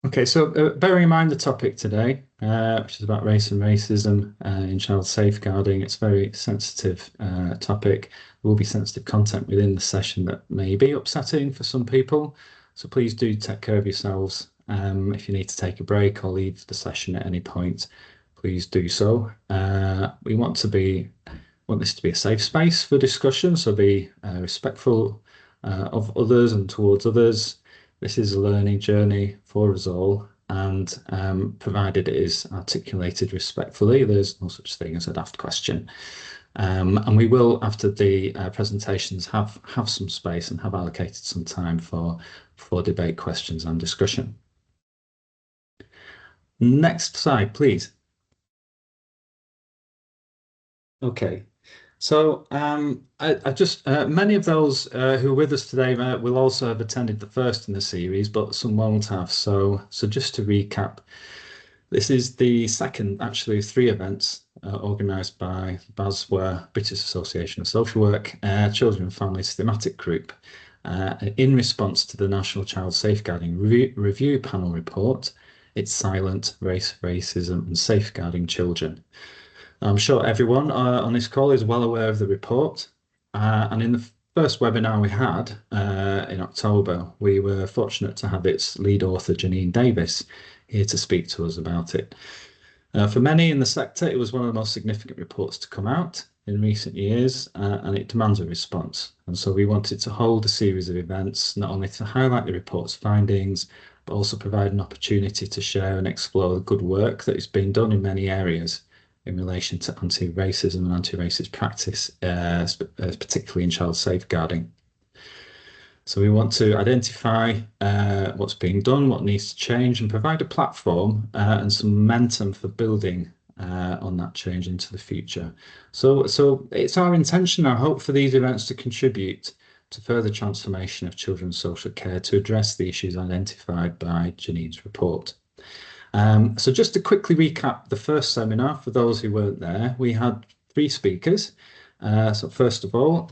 Okay, so bearing in mind the topic today, which is about race and racism in child safeguarding, it's a very sensitive topic. There will be sensitive content within the session that may be upsetting for some people. So please do take care of yourselves. If you need to take a break or leave the session at any point, please do so. We want this to be a safe space for discussion, so be respectful of others and towards others. This is a learning journey for us all, and provided it is articulated respectfully, there's no such thing as a daft question. And we will, after the presentations, have some space and have allocated some time for debate, questions, and discussion. Next slide, please. Okay. So I just many of those who are with us today will also have attended the first in the series, but some won't have. So just to recap, this is the second, actually, of three events organised by BASWA, British Association of Social Work, Children and Families Thematic Group, in response to the National Child Safeguarding Review Panel report. It's Silent: Race, Racism and Safeguarding Children. I'm sure everyone on this call is well aware of the report. And in the first webinar we had in October, we were fortunate to have its lead author, Janine Davis, here to speak to us about it. For many in the sector, it was one of the most significant reports to come out in recent years, and it demands a response. And so we wanted to hold a series of events, not only to highlight the report's findings, but also provide an opportunity to share and explore the good work that is being done in many areas in relation to anti-racism and anti-racist practice, particularly in child safeguarding. So we want to identify what's being done, what needs to change, and provide a platform and some momentum for building on that change into the future. So it's our intention, our hope, for these events to contribute to further transformation of children's social care to address the issues identified by Janine's report. So just to quickly recap the first seminar, for those who weren't there, we had three speakers. So first of all,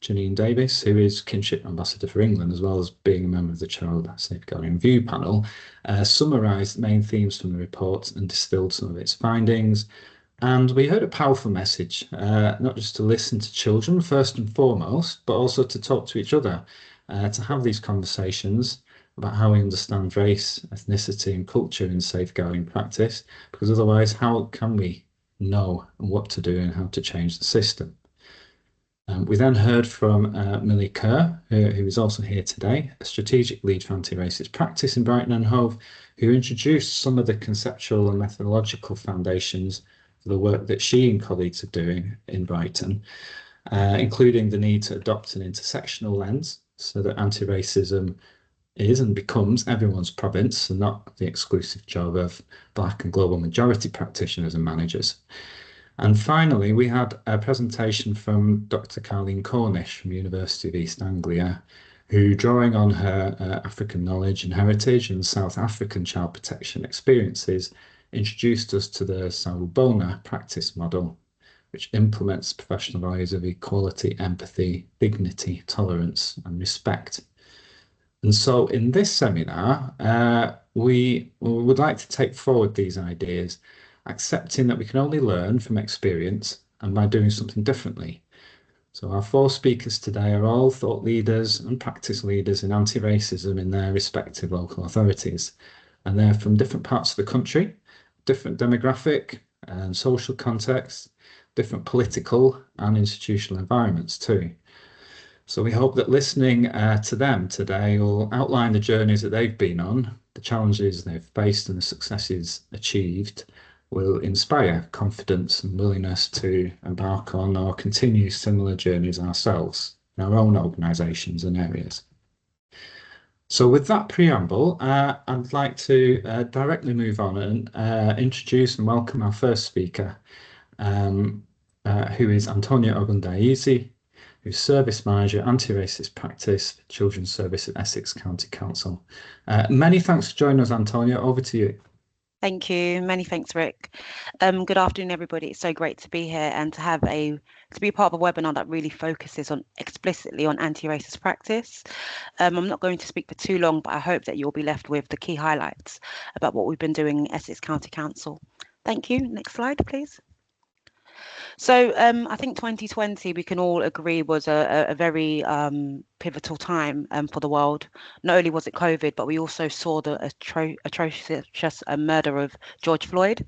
Janine Davis, who is Kinship Ambassador for England, as well as being a member of the Child Safeguarding Review Panel, summarised the main themes from the report and distilled some of its findings. And we heard a powerful message, not just to listen to children first and foremost, but also to talk to each other, to have these conversations about how we understand race, ethnicity and culture in safeguarding practice, because otherwise how can we know what to do and how to change the system? We then heard from Millie Kerr, who is also here today, a strategic lead for anti-racist practice in Brighton and Hove, who introduced some of the conceptual and methodological foundations for the work that she and colleagues are doing in Brighton, including the need to adopt an intersectional lens so that anti-racism is and becomes everyone's province and not the exclusive job of Black and global majority practitioners and managers. And finally, we had a presentation from Dr. Carleen Cornish from University of East Anglia, who, drawing on her African knowledge and heritage and South African child protection experiences, introduced us to the Sawubona practice model, which implements professional values of equality, empathy, dignity, tolerance, and respect. And so in this seminar, we would like to take forward these ideas, accepting that we can only learn from experience and by doing something differently. So our four speakers today are all thought leaders and practice leaders in anti-racism in their respective local authorities. And they're from different parts of the country, different demographic and social contexts, different political and institutional environments too. So we hope that listening to them today will outline the journeys that they've been on, the challenges they've faced and the successes achieved will inspire confidence and willingness to embark on or continue similar journeys ourselves in our own organisations and areas. So with that preamble, I'd like to directly move on and introduce and welcome our first speaker, who is Antonia Ogundaizi, who's Service Manager, Anti-Racist Practice, Children's Service at Essex County Council. Many thanks for joining us, Antonia. Over to you. Thank you. Many thanks, Rick. Good afternoon, everybody. It's so great to be here and to be part of a webinar that really focuses on explicitly on anti-racist practice. I'm not going to speak for too long, but I hope that you'll be left with the key highlights about what we've been doing in Essex County Council. Thank you. Next slide, please. So I think 2020, we can all agree, was a very pivotal time for the world. Not only was it COVID, but we also saw the atrocious murder of George Floyd.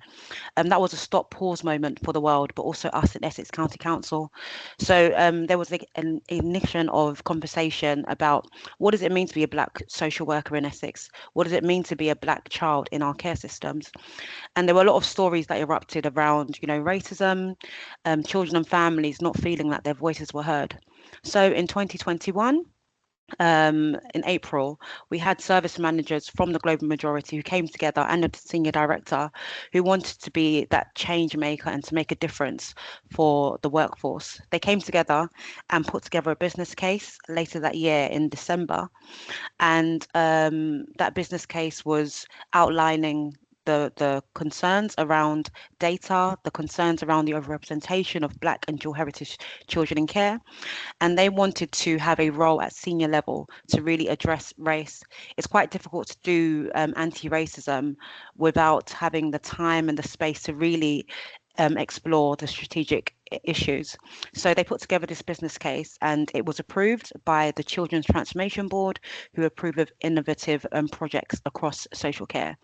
That was a stop pause moment for the world, but also us in Essex County Council. So there was an ignition of conversation about what does it mean to be a Black social worker in Essex? What does it mean to be a Black child in our care systems? And there were a lot of stories that erupted around, racism, children and families not feeling that their voices were heard. So in 2021, in April, we had service managers from the global majority who came together and a senior director who wanted to be that change maker and to make a difference for the workforce. They came together and put together a business case later that year in December. And that business case was outlining the concerns around data, the concerns around the overrepresentation of Black and dual heritage children in care, and they wanted to have a role at senior level to really address race. It's quite difficult to do anti-racism without having the time and the space to really explore the strategic issues. So they put together this business case and it was approved by the Children's Transformation Board, who approve of innovative projects across social care.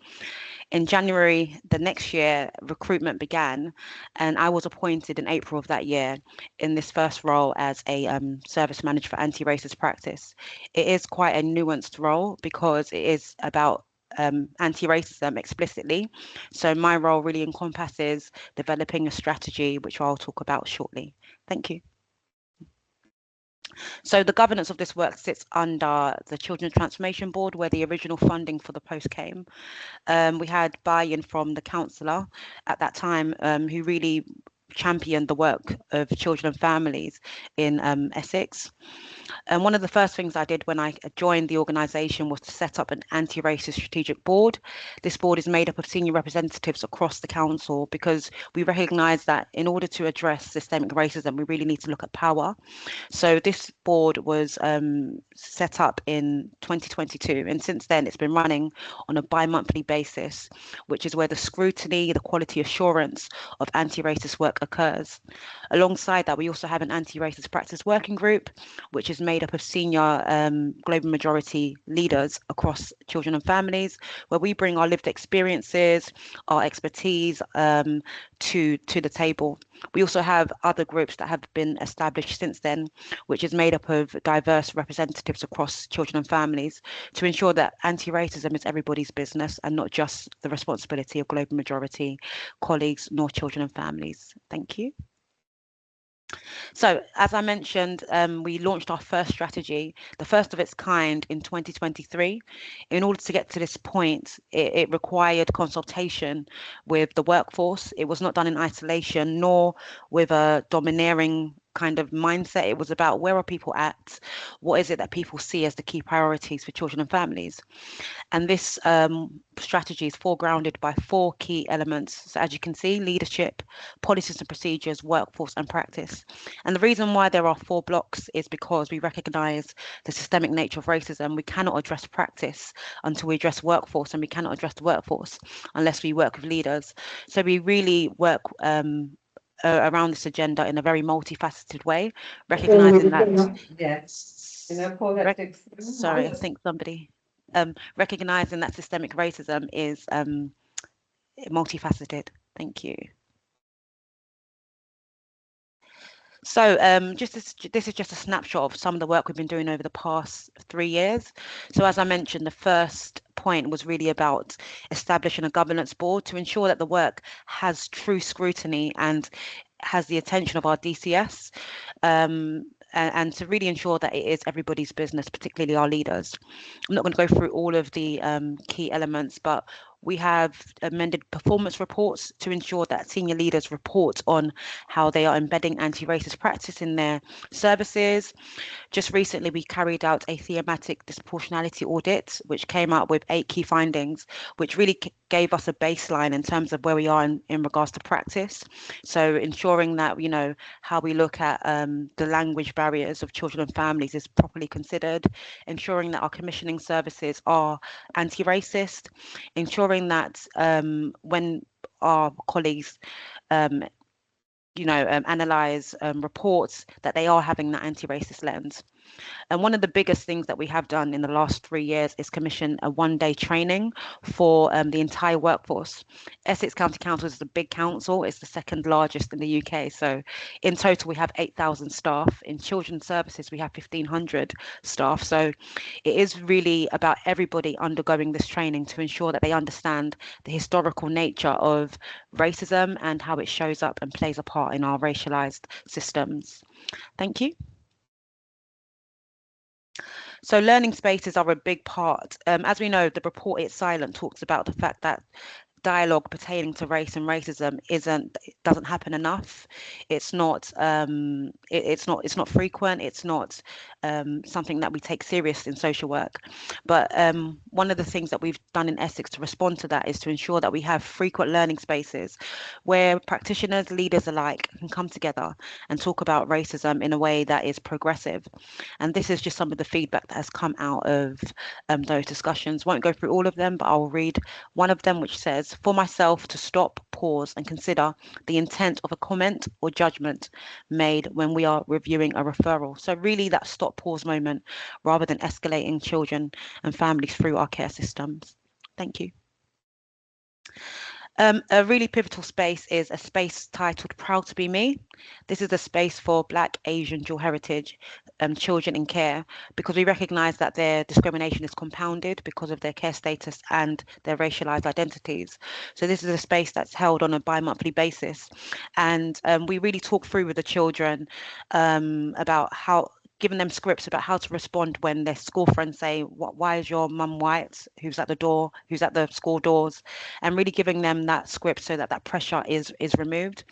In January the next year, recruitment began, and I was appointed in April of that year in this first role as a service manager for anti-racist practice. It is quite a nuanced role because it is about anti-racism explicitly. So my role really encompasses developing a strategy, which I'll talk about shortly. Thank you. So the governance of this work sits under the Children's Transformation Board, where the original funding for the post came. We had buy-in from the councillor at that time, who really championed the work of children and families in Essex. And one of the first things I did when I joined the organisation was to set up an anti-racist strategic board. This board is made up of senior representatives across the council because we recognise that in order to address systemic racism, we really need to look at power. So this board was set up in 2022, and since then it's been running on a bi-monthly basis, which is where the scrutiny, the quality assurance of anti-racist work occurs. Alongside that, we also have an anti-racist practice working group, which is made up of senior global majority leaders across children and families, where we bring our lived experiences, our expertise to the table. We also have other groups that have been established since then, which is made up of diverse representatives across children and families to ensure that anti-racism is everybody's business and not just the responsibility of global majority colleagues nor children and families. Thank you. So, as I mentioned, we launched our first strategy, the first of its kind in 2023. In order to get to this point, it required consultation with the workforce. It was not done in isolation, nor with a domineering kind of mindset. It was about where are people at? What is it that people see as the key priorities for children and families? And this strategy is foregrounded by 4 key elements. So as you can see, leadership, policies and procedures, workforce and practice. And the reason why there are 4 blocks is because we recognise the systemic nature of racism. We cannot address practice until we address workforce, and we cannot address the workforce unless we work with leaders. So we really work around this agenda in a very multifaceted way, recognising that. Yes. Sorry, I think somebody. Recognizing that systemic racism is multifaceted. Thank you. So this is just a snapshot of some of the work we've been doing over the past 3 years. So as I mentioned, the first point was really about establishing a governance board to ensure that the work has true scrutiny and has the attention of our DCS. And to really ensure that it is everybody's business, particularly our leaders. I'm not going to go through all of the key elements, but We have amended performance reports to ensure that senior leaders report on how they are embedding anti-racist practice in their services. Just recently, we carried out a thematic disproportionality audit, which came out with 8 key findings, which really gave us a baseline in terms of where we are in regards to practice. So ensuring that, how we look at the language barriers of children and families is properly considered, ensuring that our commissioning services are anti-racist, ensuring that when our colleagues analyze reports, that they are having that anti-racist lens. And one of the biggest things that we have done in the last 3 years is commission a one-day training for the entire workforce. Essex County Council is a big council. It's the second largest in the UK. So in total, we have 8,000 staff. In children's services, we have 1,500 staff. So it is really about everybody undergoing this training to ensure that they understand the historical nature of racism and how it shows up and plays a part in our racialized systems. Thank you. So learning spaces are a big part. As we know, the report It's Silent talks about the fact that dialogue pertaining to race and racism doesn't happen enough. It's not it's not frequent. It's not something that we take serious in social work. But one of the things that we've done in Essex to respond to that is to ensure that we have frequent learning spaces where practitioners, leaders alike can come together and talk about racism in a way that is progressive. And this is just some of the feedback that has come out of those discussions. Won't go through all of them, but I'll read one of them, which says, for myself to stop, pause, and consider the intent of a comment or judgment made when we are reviewing a referral. So really that stop, pause moment, rather than escalating children and families through our care systems. Thank you. A really pivotal space is a space titled Proud to Be Me. This is a space for Black, Asian, dual heritage children in care, because we recognise that their discrimination is compounded because of their care status and their racialised identities. So this is a space that's held on a bi-monthly basis. And we really talk through with the children about giving them scripts about how to respond when their school friends say, why is your mum white? Who's at the door? Who's at the school doors? And really giving them that script so that that pressure is removed.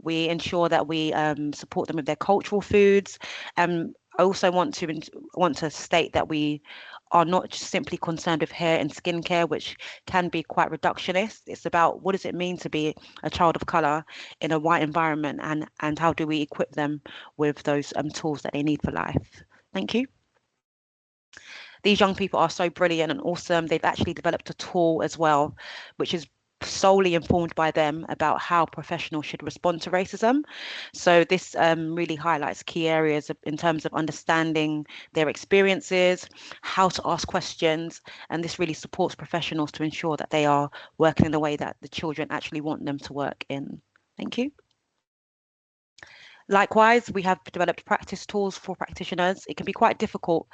We ensure that we support them with their cultural foods. I also want to state that we are not just simply concerned with hair and skincare, which can be quite reductionist. It's about what does it mean to be a child of colour in a white environment, and how do we equip them with those tools that they need for life. Thank you. These young people are so brilliant and awesome. They've actually developed a tool as well, which is solely informed by them about how professionals should respond to racism. So this really highlights key areas in terms of understanding their experiences, how to ask questions, and this really supports professionals to ensure that they are working in the way that the children actually want them to work in. Thank you. Likewise, we have developed practice tools for practitioners. It can be quite difficult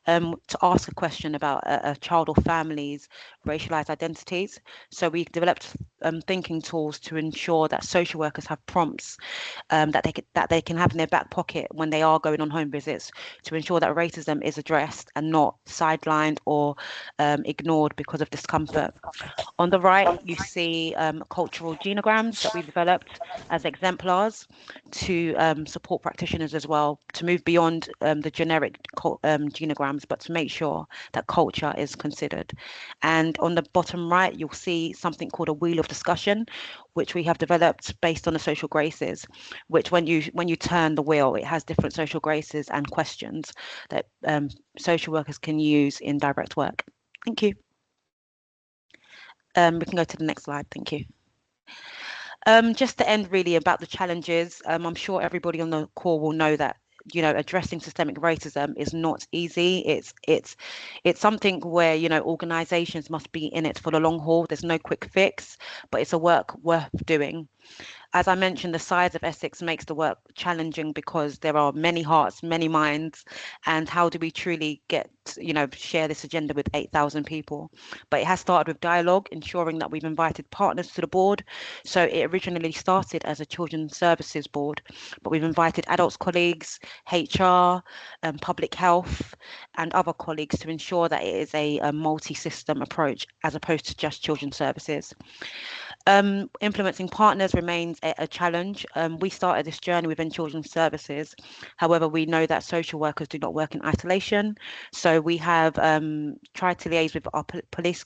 to ask a question about a child or family's racialized identities. So we developed thinking tools to ensure that social workers have prompts that they can have in their back pocket when they are going on home visits, to ensure that racism is addressed and not sidelined or ignored because of discomfort. On the right, you see cultural genograms that we've developed as exemplars to support practitioners as well, to move beyond the generic genograms, but to make sure that culture is considered. And on the bottom right, you'll see something called a wheel of discussion, which we have developed based on the social graces, which when you turn the wheel, it has different social graces and questions that social workers can use in direct work. Thank you. We can go to the next slide. Thank you. Just to end really about the challenges, I'm sure everybody on the call will know that addressing systemic racism is not easy. It's something where organizations must be in it for the long haul. There's no quick fix, but it's a work worth doing. as I mentioned, the size of Essex makes the work challenging because there are many hearts, many minds, and how do we truly get, share this agenda with 8,000 people? But it has started with dialogue, ensuring that we've invited partners to the board. So it originally started as a children's services board, but we've invited adults colleagues, HR, public health, and other colleagues to ensure that it is a multi-system approach as opposed to just children's services. Implementing partners remains a challenge. We started this journey within children's services. However, we know that social workers do not work in isolation. So we have tried to liaise with our police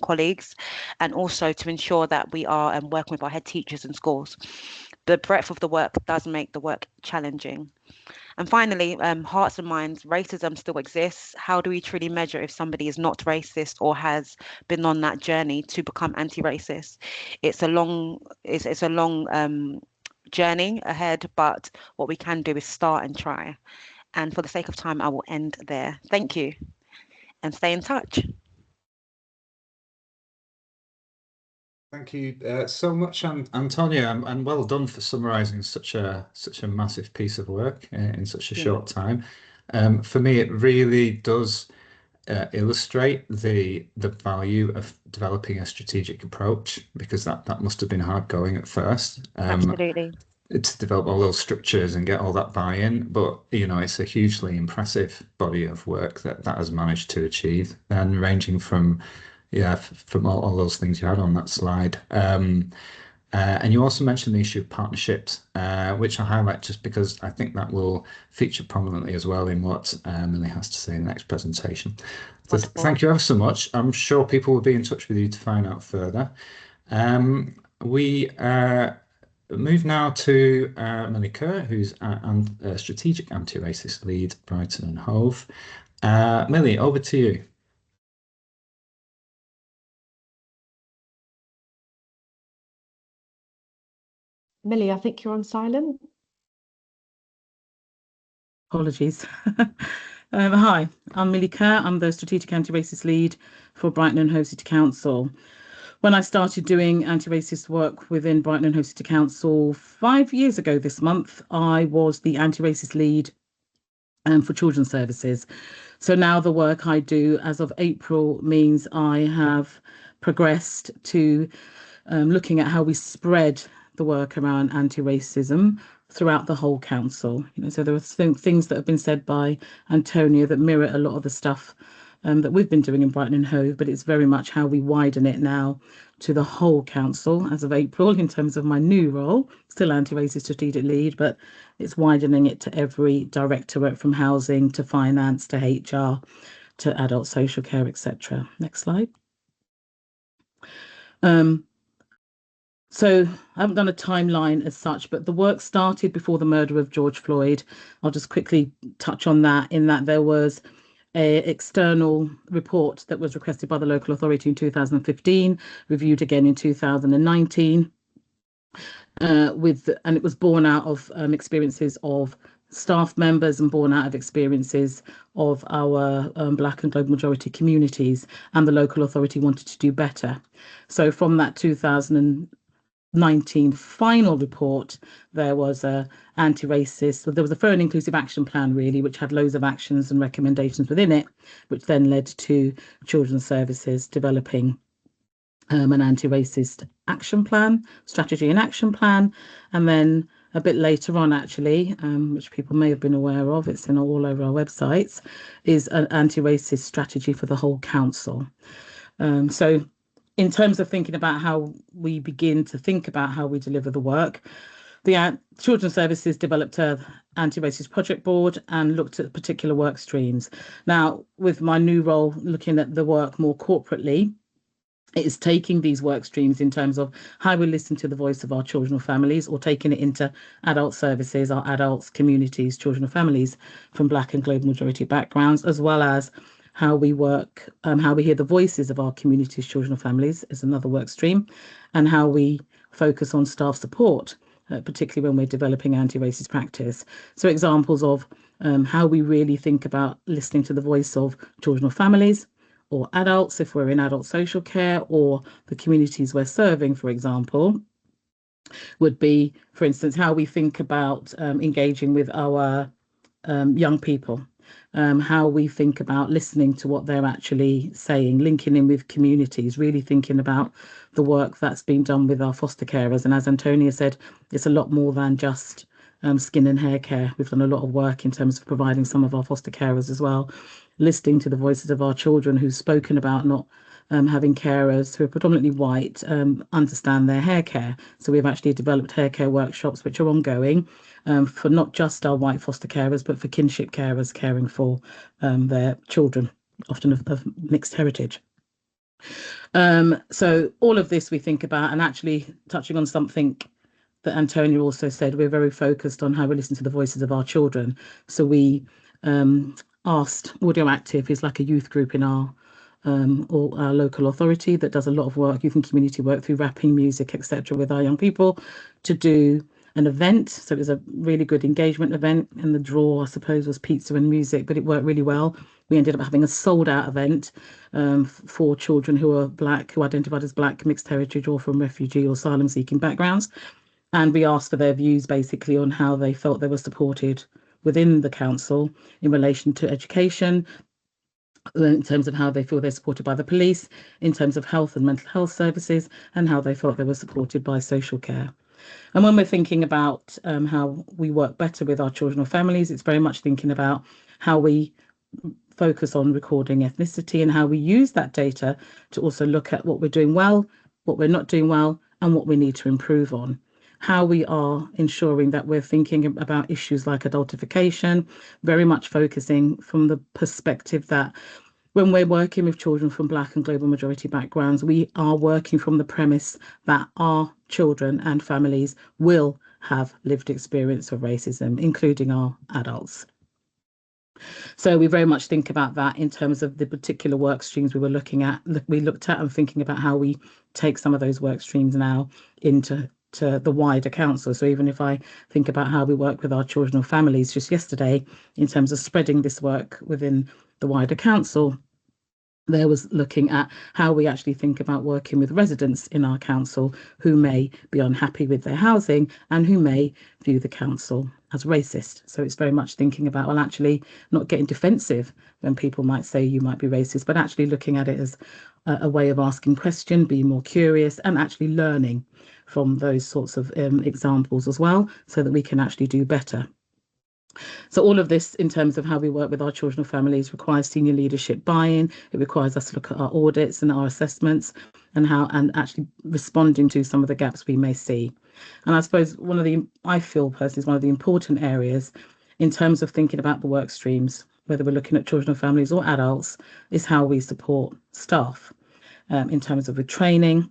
colleagues, and also to ensure that we are working with our head teachers in schools. The breadth of the work does make the work challenging. And finally, hearts and minds, racism still exists. How do we truly measure if somebody is not racist or has been on that journey to become anti-racist? It's a long journey ahead, but what we can do is start and try. And for the sake of time, I will end there. Thank you, and stay in touch. Thank you so much, Antonia, and well done for summarising such a massive piece of work in such a short time. For me, it really does illustrate the value of developing a strategic approach, because that must have been hard going at first. Absolutely. To develop all those structures and get all that buy-in, but it's a hugely impressive body of work that has managed to achieve, and ranging from from all those things you had on that slide. And you also mentioned the issue of partnerships, which I highlight just because I think that will feature prominently as well in what Millie has to say in the next presentation. So thank you ever so much. I'm sure people will be in touch with you to find out further. We move now to Millie Kerr, who's a strategic anti-racist lead, Brighton and Hove. Millie, over to you. Millie, I think you're on silent. Apologies. Hi, I'm Millie Kerr. I'm the Strategic Anti-Racist Lead for Brighton and Hove City Council. When I started doing anti-racist work within Brighton and Hove City Council 5 years ago this month, I was the anti-racist lead for children's services. So now the work I do as of April means I have progressed to looking at how we spread the work around anti-racism throughout the whole council. So there are things that have been said by Antonia that mirror a lot of the stuff that we've been doing in Brighton and Hove, but it's very much how we widen it now to the whole council as of April in terms of my new role, still anti-racist strategic lead, but it's widening it to every directorate from housing to finance to HR to adult social care, etc. Next slide. So I haven't done a timeline as such, but the work started before the murder of George Floyd. I'll just quickly touch on that, in that there was an external report that was requested by the local authority in 2015, reviewed again in 2019, and it was born out of experiences of staff members and born out of experiences of our Black and global majority communities, and the local authority wanted to do better. So from that 2019 final report, there was a anti-racist, so there was a fair and inclusive action plan really, which had loads of actions and recommendations within it, which then led to children's services developing an anti-racist action plan, strategy and action plan. And then a bit later on, actually, which people may have been aware of, it's in all over our websites, is an anti-racist strategy for the whole council. So in terms of thinking about how we begin to think about how we deliver the work, the Children's Services developed an anti-racist project board and looked at particular work streams. Now, with my new role, looking at the work more corporately, it is taking these work streams in terms of how we listen to the voice of our children or families, or taking it into adult services, our adults, communities, children or families from Black and global majority backgrounds, as well as how we work, how we hear the voices of our communities, children or families is another work stream, and how we focus on staff support, particularly when we're developing anti-racist practice. So examples of how we really think about listening to the voice of children or families, or adults if we're in adult social care, or the communities we're serving, for example, would be, for instance, how we think about engaging with our young people, how we think about listening to what they're actually saying, linking in with communities, really thinking about the work that's been done with our foster carers. And as Antonia said, it's a lot more than just skin and hair care. We've done a lot of work in terms of providing some of our foster carers as well, listening to the voices of our children who've spoken about not having carers who are predominantly white understand their hair care. So we've actually developed hair care workshops which are ongoing for not just our white foster carers, but for kinship carers caring for their children, often of mixed heritage. So all of this we think about, and actually touching on something that Antonia also said, we're very focused on how we listen to the voices of our children. So we asked Audioactive, who's like a youth group in our local authority that does a lot of work, youth and community work through rapping, music, etc., with our young people, to do an event. So it was a really good engagement event, and the draw, I suppose, was pizza and music, but it worked really well. We ended up having a sold-out event for children who are Black, who identified as Black, mixed heritage, or from refugee or asylum-seeking backgrounds. And we asked for their views basically on how they felt they were supported within the council in relation to education, in terms of how they feel they're supported by the police, in terms of health and mental health services, and how they felt they were supported by social care. And when we're thinking about how we work better with our children or families, it's very much thinking about how we focus on recording ethnicity and how we use that data to also look at what we're doing well, what we're not doing well, and what we need to improve on. How we are ensuring that we're thinking about issues like adultification, very much focusing from the perspective that when we're working with children from Black and global majority backgrounds, we are working from the premise that our children and families will have lived experience of racism, including our adults. So we very much think about that in terms of the particular work streams we looked at and thinking about how we take some of those work streams now into the wider council. So even if I think about how we work with our children or families, just yesterday, in terms of spreading this work within the wider council, there was looking at how we actually think about working with residents in our council who may be unhappy with their housing and who may view the council as racist. So it's very much thinking about, well, actually not getting defensive when people might say you might be racist, but actually looking at it as a way of asking questions, being more curious, and actually learning from those sorts of examples as well, so that we can actually do better. So all of this in terms of how we work with our children and families requires senior leadership buy-in. It requires us to look at our audits and our assessments and actually responding to some of the gaps we may see. And I suppose I feel personally is one of the important areas in terms of thinking about the work streams, whether we're looking at children and families or adults, is how we support staff in terms of the training,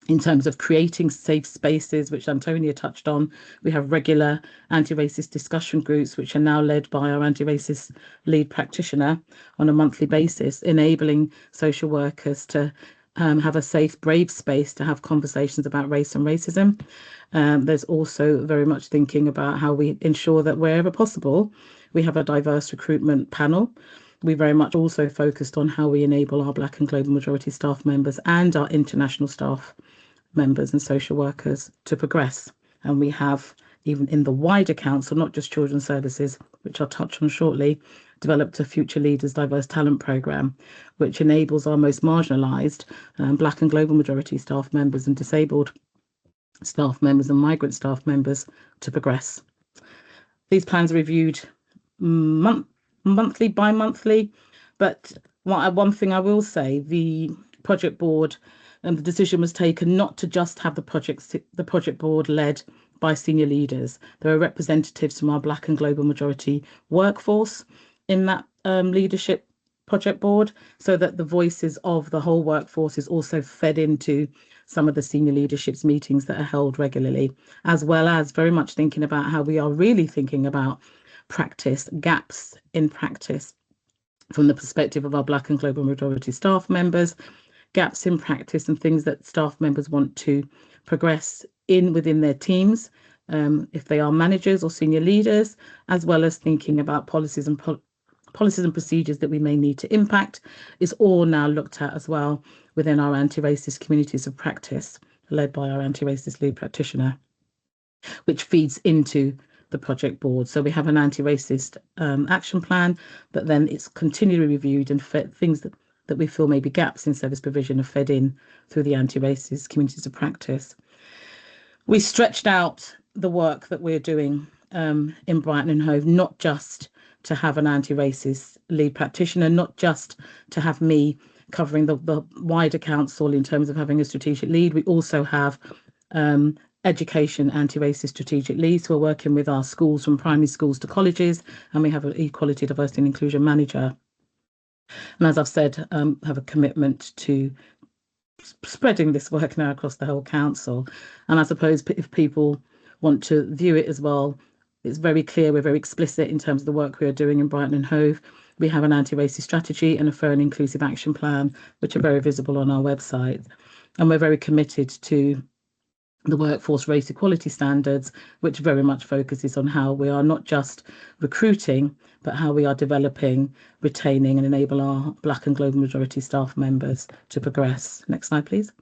in terms of creating safe spaces, which Antonia touched on. We have regular anti-racist discussion groups, which are now led by our anti-racist lead practitioner on a monthly basis, enabling social workers to have a safe, brave space to have conversations about race and racism. There's also very much thinking about how we ensure that wherever possible, we have a diverse recruitment panel. We very much also focused on how we enable our Black and global majority staff members and our international staff members and social workers to progress. And we have, even in the wider council, not just children's services, which I'll touch on shortly, developed a Future Leaders Diverse Talent Programme, which enables our most marginalised Black and global majority staff members and disabled staff members and migrant staff members to progress. These plans are reviewed monthly, bi-monthly, but one thing I will say, the project board and the decision was taken not to just have the project board led by senior leaders. There are representatives from our Black and global majority workforce in that leadership project board, so that the voices of the whole workforce is also fed into some of the senior leadership's meetings that are held regularly, as well as very much thinking about how we are really thinking about practice, gaps in practice from the perspective of our Black and global majority staff members, gaps in practice and things that staff members want to progress within their teams, if they are managers or senior leaders, as well as thinking about policies and procedures that we may need to impact, is all now looked at as well within our anti-racist communities of practice. led by our anti-racist lead practitioner, which feeds into the project board. So we have an anti-racist action plan, but then it's continually reviewed, and things that we feel may be gaps in service provision are fed in through the anti-racist communities of practice. We stretched out the work that we're doing in Brighton and Hove, not just to have an anti-racist lead practitioner, not just to have me covering the wider council in terms of having a strategic lead. We also have education anti-racist strategic leads who are working with our schools, from primary schools to colleges, and we have an equality, diversity and inclusion manager. And as I've said, have a commitment to spreading this work now across the whole council. And I suppose if people want to view it as well, it's very clear, we're very explicit in terms of the work we are doing in Brighton and Hove. We have an anti-racist strategy and a fair and inclusive action plan, which are very visible on our website. And we're very committed to the workforce race equality standards, which very much focuses on how we are not just recruiting, but how we are developing, retaining and enable our Black and global majority staff members to progress. Next slide, please.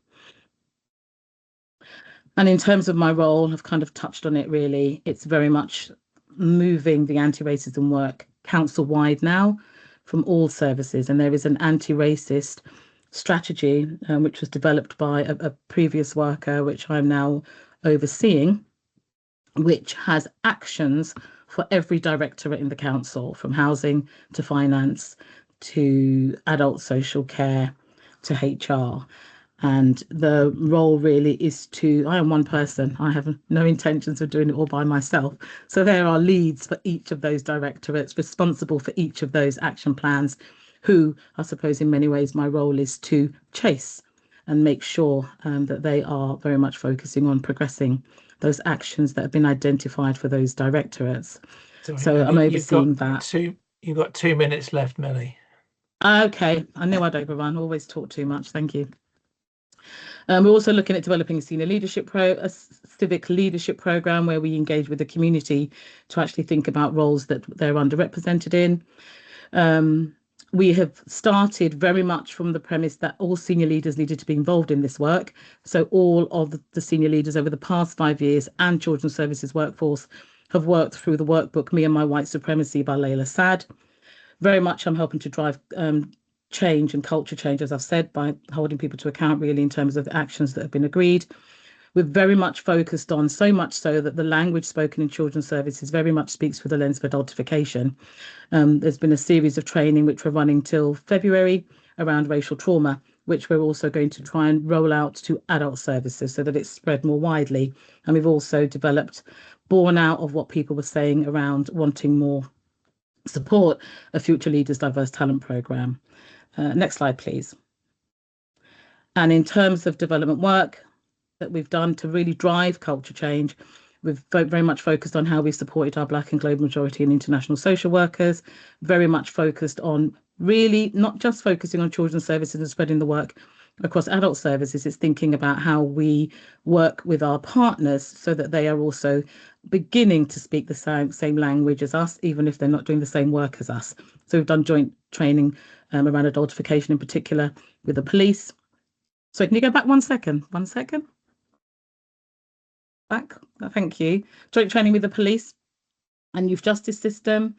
And in terms of my role, I've kind of touched on it really. It's very much moving the anti-racism work council-wide now from all services. And there is an anti-racist strategy which was developed by a previous worker, which I'm now overseeing, which has actions for every directorate in the council, from housing to finance to adult social care to HR. And the role really is I am one person. I have no intentions of doing it all by myself. So there are leads for each of those directorates responsible for each of those action plans, who I suppose in many ways my role is to chase and make sure that they are very much focusing on progressing those actions that have been identified for those directorates. So I'm overseeing that. You've got 2 minutes left, Millie. Okay, I knew I'd overrun. Always talk too much. Thank you. We're also looking at developing a a civic leadership program where we engage with the community to actually think about roles that they're underrepresented in. We have started very much from the premise that all senior leaders needed to be involved in this work. So all of the senior leaders over the past 5 years and Children's Services workforce have worked through the workbook Me and My White Supremacy by Layla Saad. Very much I'm helping to drive change and culture change, as I've said, by holding people to account really in terms of the actions that have been agreed. We're very much focused on, so much so that the language spoken in children's services very much speaks through the lens of adultification. There's been a series of training which we're running till February around racial trauma, which we're also going to try and roll out to adult services so that it's spread more widely. And we've also developed, born out of what people were saying around wanting more support, a Future Leaders Diverse Talent Programme. Next slide, please. And in terms of development work that we've done to really drive culture change, we've very much focused on how we've supported our Black and global majority and international social workers, very much focused on really not just focusing on children's services and spreading the work across adult services. It's thinking about how we work with our partners so that they are also beginning to speak the same language as us, even if they're not doing the same work as us. So we've done joint training around adultification in particular with the police. So can you go back 1 second? 1 second. Back. Thank you. Joint training with the police and youth justice system.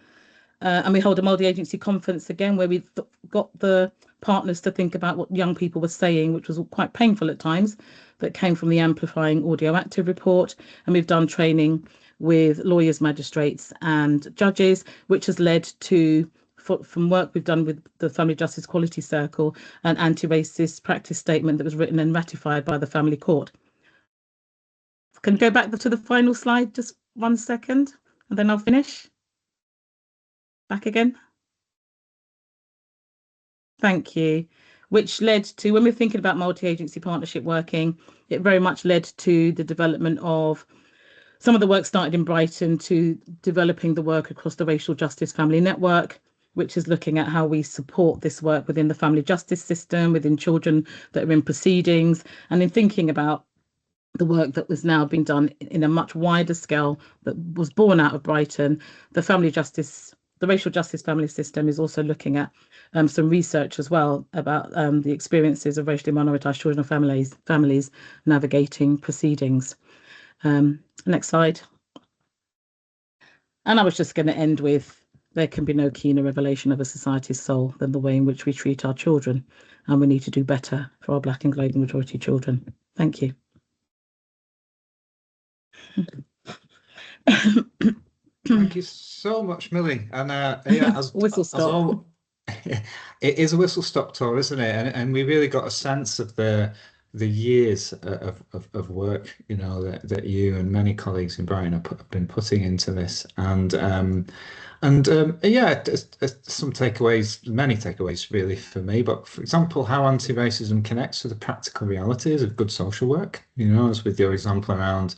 And we hold a multi-agency conference again where we got the partners to think about what young people were saying, which was quite painful at times, that came from the Amplifying Audio Active report. And we've done training with lawyers, magistrates and judges, which has led to, from work we've done with the Family Justice Quality Circle, an anti-racist practice statement that was written and ratified by the Family Court. Can you go back to the final slide, just 1 second, and then I'll finish. Back again. Thank you. Which led to, when we're thinking about multi-agency partnership working, it very much led to the development of some of the work started in Brighton to developing the work across the Racial Justice Family Network, which is looking at how we support this work within the family justice system, within children that are in proceedings, and in thinking about the work that was now being done in a much wider scale that was born out of Brighton. The Family Justice the Racial Justice Family System is also looking at some research as well about the experiences of racially minoritized children and families navigating proceedings. Next slide. And I was just going to end with, there can be no keener revelation of a society's soul than the way in which we treat our children, and we need to do better for our Black and global majority children. Thank you. Thank you so much, Millie. And yeah, Whistle stop. It is a whistle stop tour, isn't it? And we really got a sense of the years of work, you know, that you and many colleagues in Brighton have been putting into this. And yeah, some takeaways, many takeaways really for me. But for example, how anti-racism connects to the practical realities of good social work, you know, as with your example around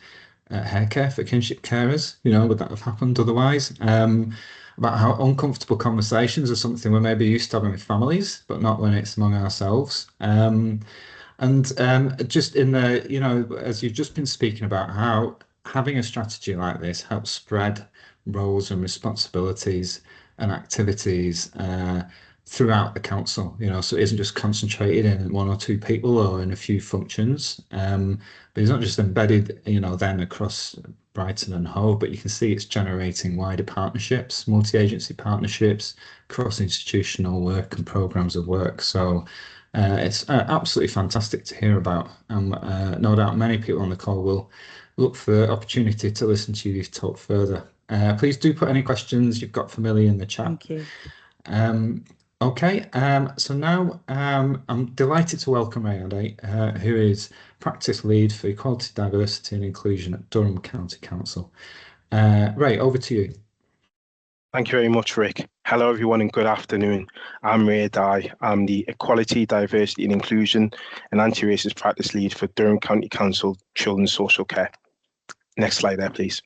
hair care for kinship carers, you know, would that have happened otherwise? About how uncomfortable conversations are something we're maybe used to having with families, but not when it's among ourselves. Just in the, you know, as you've just been speaking about how having a strategy like this helps spread roles and responsibilities and activities throughout the council, you know, so it isn't just concentrated in one or two people or in a few functions, but it's not just embedded, you know, then across Brighton and Hove, but you can see it's generating wider partnerships, multi-agency partnerships, cross-institutional work and programs of work. So it's absolutely fantastic to hear about. No doubt many people on the call will look for the opportunity to listen to you talk further. Please do put any questions you've got for Millie in the chat. Thank you. Okay, so now I'm delighted to welcome Ray, who is Practice Lead for Equality, Diversity and Inclusion at Durham County Council. Ray, over to you. Thank you very much, Rick. Hello, everyone, and good afternoon. I'm Ray Dye. I'm the Equality, Diversity and Inclusion and Anti-Racist Practice Lead for Durham County Council Children's Social Care. Next slide there, please.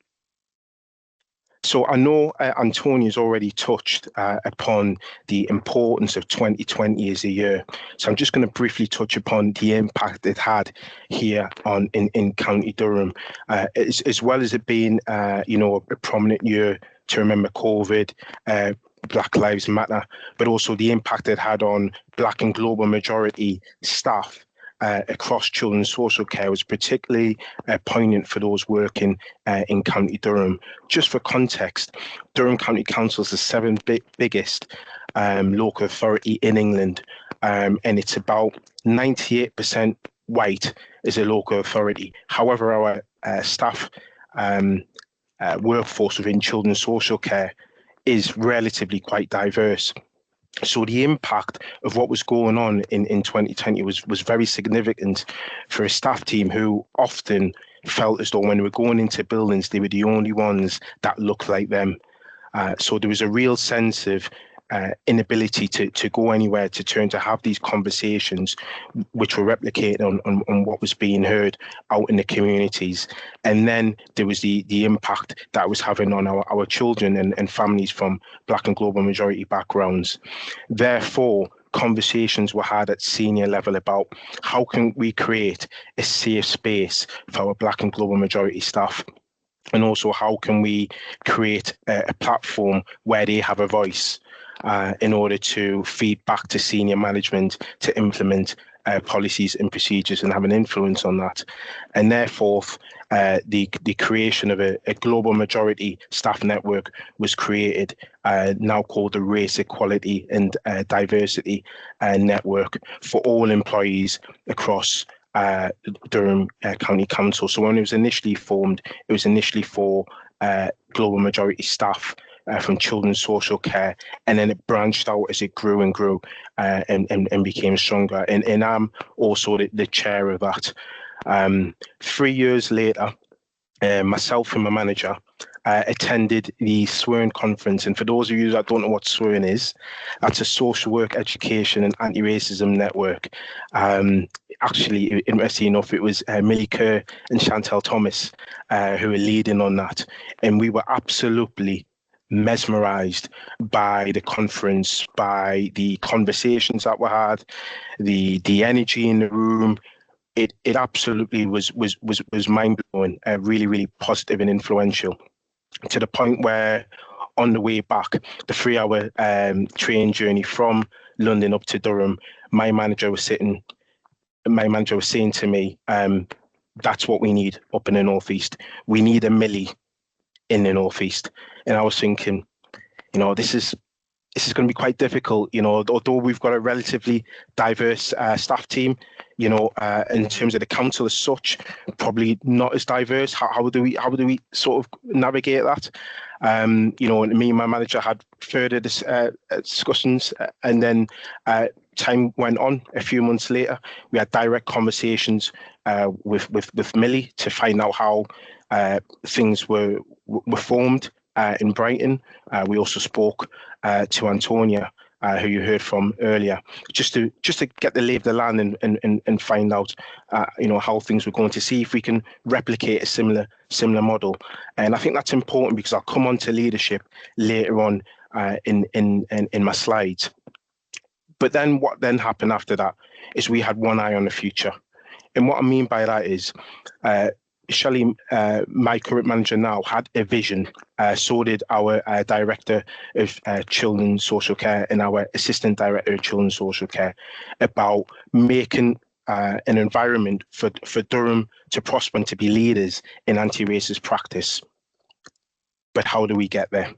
So I know Antonia's already touched upon the importance of 2020 as a year. So I'm just going to briefly touch upon the impact it had here in County Durham, as well as it being, you know, a prominent year to remember COVID, Black Lives Matter, but also the impact it had on Black and global majority staff across children's social care was particularly poignant for those working in County Durham. Just for context, Durham County Council is the seventh biggest local authority in England, and it's about 98% white as a local authority. However, our staff workforce within children's social care is relatively quite diverse. So the impact of what was going on in 2020 was very significant for a staff team who often felt as though when they were going into buildings, they were the only ones that looked like them. So there was a real sense of inability to go anywhere, to turn to have these conversations, which were replicated on what was being heard out in the communities. And then there was the impact that it was having on our children and families from Black and global majority backgrounds. Therefore, conversations were had at senior level about how can we create a safe space for our Black and global majority staff, and also how can we create a platform where they have a voice in order to feed back to senior management to implement policies and procedures and have an influence on that. And therefore, the creation of a global majority staff network was created, now called the Race Equality and Diversity Network for all employees across Durham County Council. So when it was initially formed, it was initially for global majority staff from children's social care, and then it branched out as it grew and grew and became stronger. And I'm also the chair of that. 3 years later, myself and my manager attended the SWERN conference. And for those of you that don't know what SWERN is, that's a social work, education and anti-racism network. Actually, interesting enough, it was Millie Kerr and Chantel Thomas who were leading on that. And we were absolutely mesmerized by the conference, by the conversations that were had, the energy in the room. It absolutely was mind blowing, really, really positive and influential, to the point where on the way back, the 3-hour train journey from London up to Durham, my manager was saying to me, that's what we need up in the Northeast. We need a Millie in the Northeast. And I was thinking, this is going to be quite difficult, although we've got a relatively diverse staff team, in terms of the council as such, probably not as diverse. How do we sort of navigate that? And me and my manager had further discussions, and then time went on. A few months later, we had direct conversations with Millie to find out how things were formed in Brighton. We also spoke to Antonia, who you heard from earlier, just to get the lay of the land and find out how things were going, to see if we can replicate a similar model. And I think that's important, because I'll come on to leadership later on in my slides. But then what then happened after that is we had one eye on the future. And what I mean by that is Shelley, my current manager now, had a vision. So did our director of children's social care and our assistant director of children's social care, about making an environment for Durham to prosper and to be leaders in anti-racist practice. But how do we get there?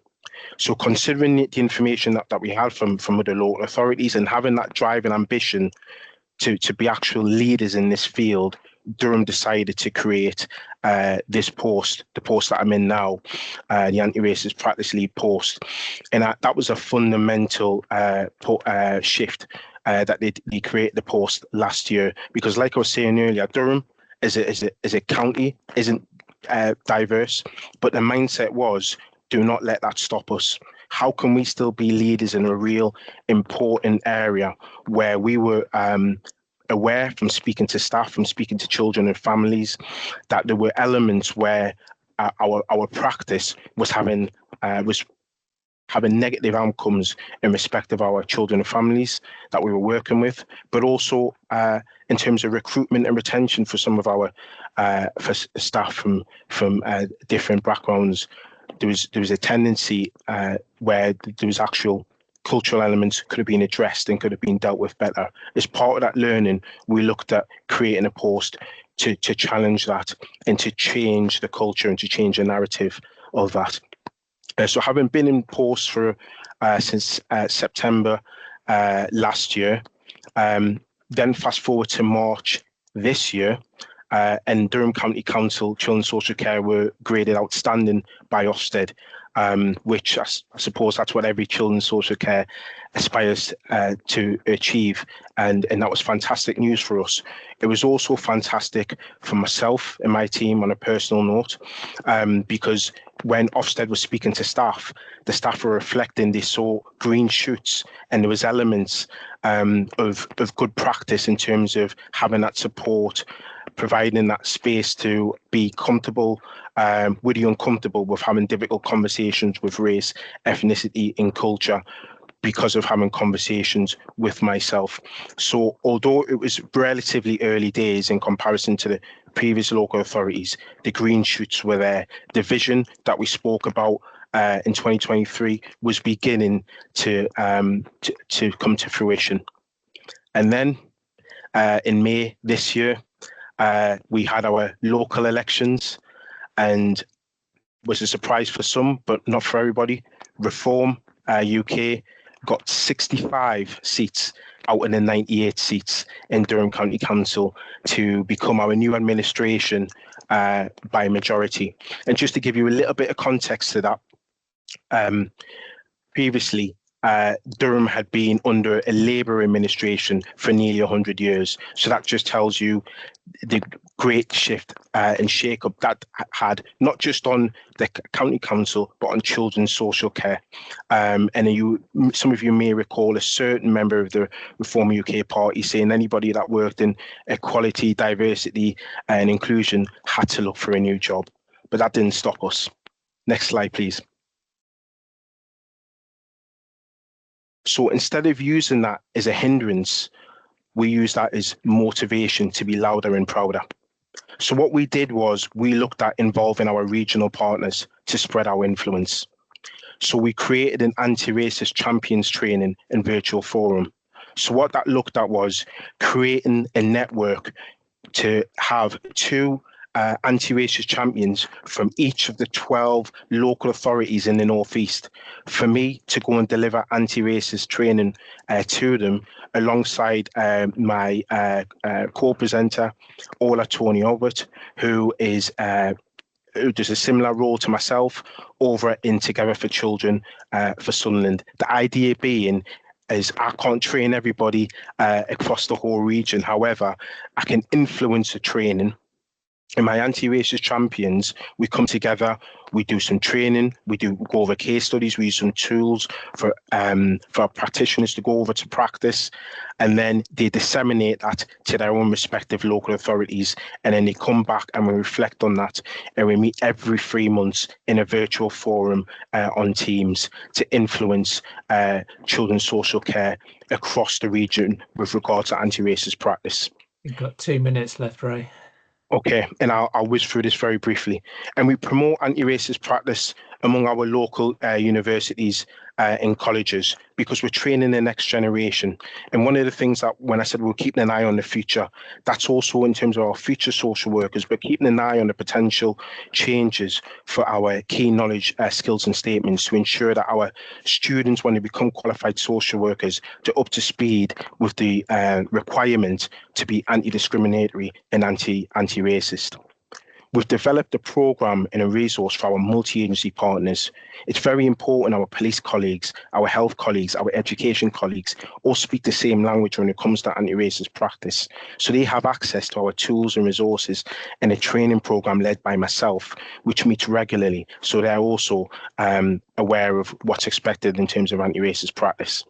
So considering the information that we had from other local authorities, and having that drive and ambition to be actual leaders in this field, Durham decided to create this post, the post that I'm in now, the Anti-Racist Practice Lead post. And that was a fundamental shift that they created the post last year. Because like I was saying earlier, Durham as a county isn't diverse, but the mindset was, do not let that stop us. How can we still be leaders in a real important area where we were aware, from speaking to staff, from speaking to children and families, that there were elements where our practice was having negative outcomes in respect of our children and families that we were working with, but also in terms of recruitment and retention for some of our for staff from different backgrounds. There was a tendency where there was actual cultural elements could have been addressed and could have been dealt with better. As part of that learning, we looked at creating a post to challenge that and to change the culture and to change the narrative of that. So having been in post for since September last year, then fast forward to March this year, and Durham County Council Children's Social Care were graded outstanding by Ofsted, which I suppose that's what every children's social care aspires to achieve. And that was fantastic news for us. It was also fantastic for myself and my team on a personal note, because when Ofsted was speaking to staff, the staff were reflecting, they saw green shoots, and there was elements of good practice in terms of having that support, providing that space to be comfortable, really uncomfortable with having difficult conversations with race, ethnicity and culture, because of having conversations with myself. So although it was relatively early days in comparison to the previous local authorities, the green shoots were there. The vision that we spoke about in 2023 was beginning to come to fruition. And then in May this year, we had our local elections, and was a surprise for some, but not for everybody. Reform UK got 65 seats out of the 98 seats in Durham County Council to become our new administration by majority. And just to give you a little bit of context to that, previously, Durham had been under a Labour administration for nearly 100 years. So that just tells you the great shift and shake-up that had, not just on the county council, but on children's social care. And some of you may recall a certain member of the Reform UK party saying anybody that worked in equality, diversity and inclusion had to look for a new job. But that didn't stop us. Next slide, please. So instead of using that as a hindrance, we use that as motivation to be louder and prouder. So what we did was we looked at involving our regional partners to spread our influence. So we created an anti-racist champions training and virtual forum. So what that looked at was creating a network to have two anti-racist champions from each of the 12 local authorities in the Northeast for me to go and deliver anti-racist training to them alongside my co-presenter, Ola Tony Albert, who does a similar role to myself over in Together for Children for Sunderland. The idea being is I can't train everybody across the whole region. However, I can influence the training. In my anti-racist champions, we come together, we do some training, we go over case studies, we use some tools for our practitioners to go over to practice, and then they disseminate that to their own respective local authorities, and then they come back and we reflect on that, and we meet every 3 months in a virtual forum on Teams to influence children's social care across the region with regard to anti-racist practice. You've got 2 minutes left, Ray. Okay, and I'll whiz through this very briefly. And we promote anti-racist practice among our local universities and colleges because we're training the next generation. And one of the things that when I said we're keeping an eye on the future, that's also in terms of our future social workers, we're keeping an eye on the potential changes for our key knowledge, skills and statements to ensure that our students, when they become qualified social workers, they're up to speed with the requirement to be anti-discriminatory and anti-racist. We've developed a programme and a resource for our multi-agency partners. It's very important our police colleagues, our health colleagues, our education colleagues all speak the same language when it comes to anti-racist practice. So they have access to our tools and resources and a training programme led by myself, which meets regularly. So they're also aware of what's expected in terms of anti-racist practice.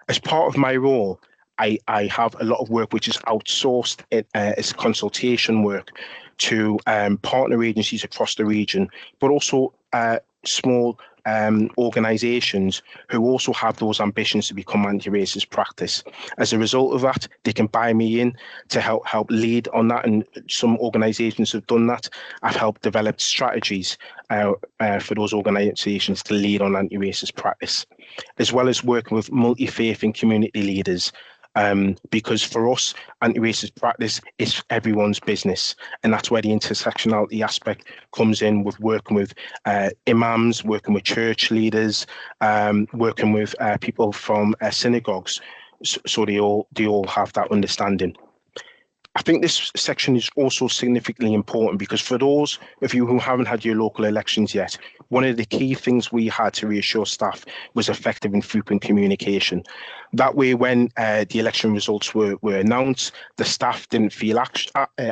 As part of my role, I have a lot of work which is outsourced as consultation work to partner agencies across the region, but also small organisations who also have those ambitions to become anti-racist practice. As a result of that, they can buy me in to help lead on that, and some organisations have done that. I've helped develop strategies for those organisations to lead on anti-racist practice, as well as working with multi-faith and community leaders. Because for us, anti-racist practice is everyone's business, and that's where the intersectionality aspect comes in, with working with imams, working with church leaders, working with people from synagogues, so they all have that understanding. I think this section is also significantly important because for those of you who haven't had your local elections yet, one of the key things we had to reassure staff was effective and frequent communication. That way, when the election results were announced, the staff didn't feel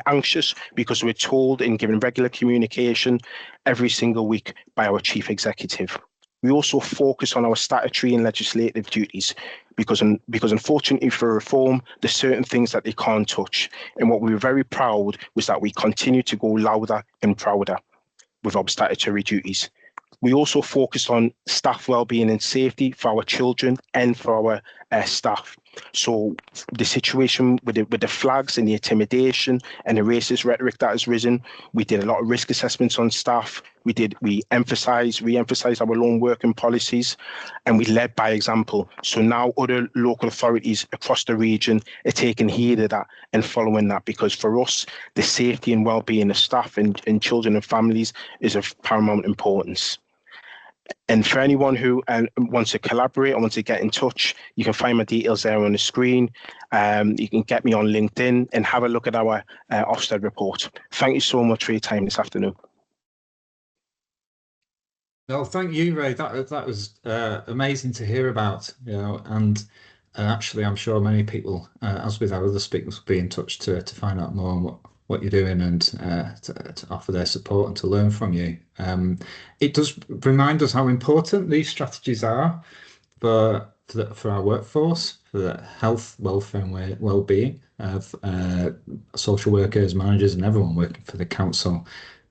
anxious because we were told and given regular communication every single week by our chief executive. We also focus on our statutory and legislative duties because unfortunately for reform, there's certain things that they can't touch. And what we were very proud was that we continue to go louder and prouder with our statutory duties. We also focused on staff wellbeing and safety for our children and for our staff. So the situation with the flags and the intimidation and the racist rhetoric that has risen, we did a lot of risk assessments on staff. We re-emphasized our lone working policies, and we led by example. So now other local authorities across the region are taking heed of that and following that, because for us, the safety and well-being of staff and children and families is of paramount importance. And for anyone who wants to collaborate or wants to get in touch, you can find my details there on the screen. You can get me on LinkedIn and have a look at our Ofsted report. Thank you so much for your time this afternoon. Well, thank you, Ray. That was amazing to hear about, and actually I'm sure many people, as with our other speakers, will be in touch to find out more on what you're doing and to offer their support and to learn from you. It does remind us how important these strategies are for our workforce, for the health, welfare and well-being of social workers, managers and everyone working for the council.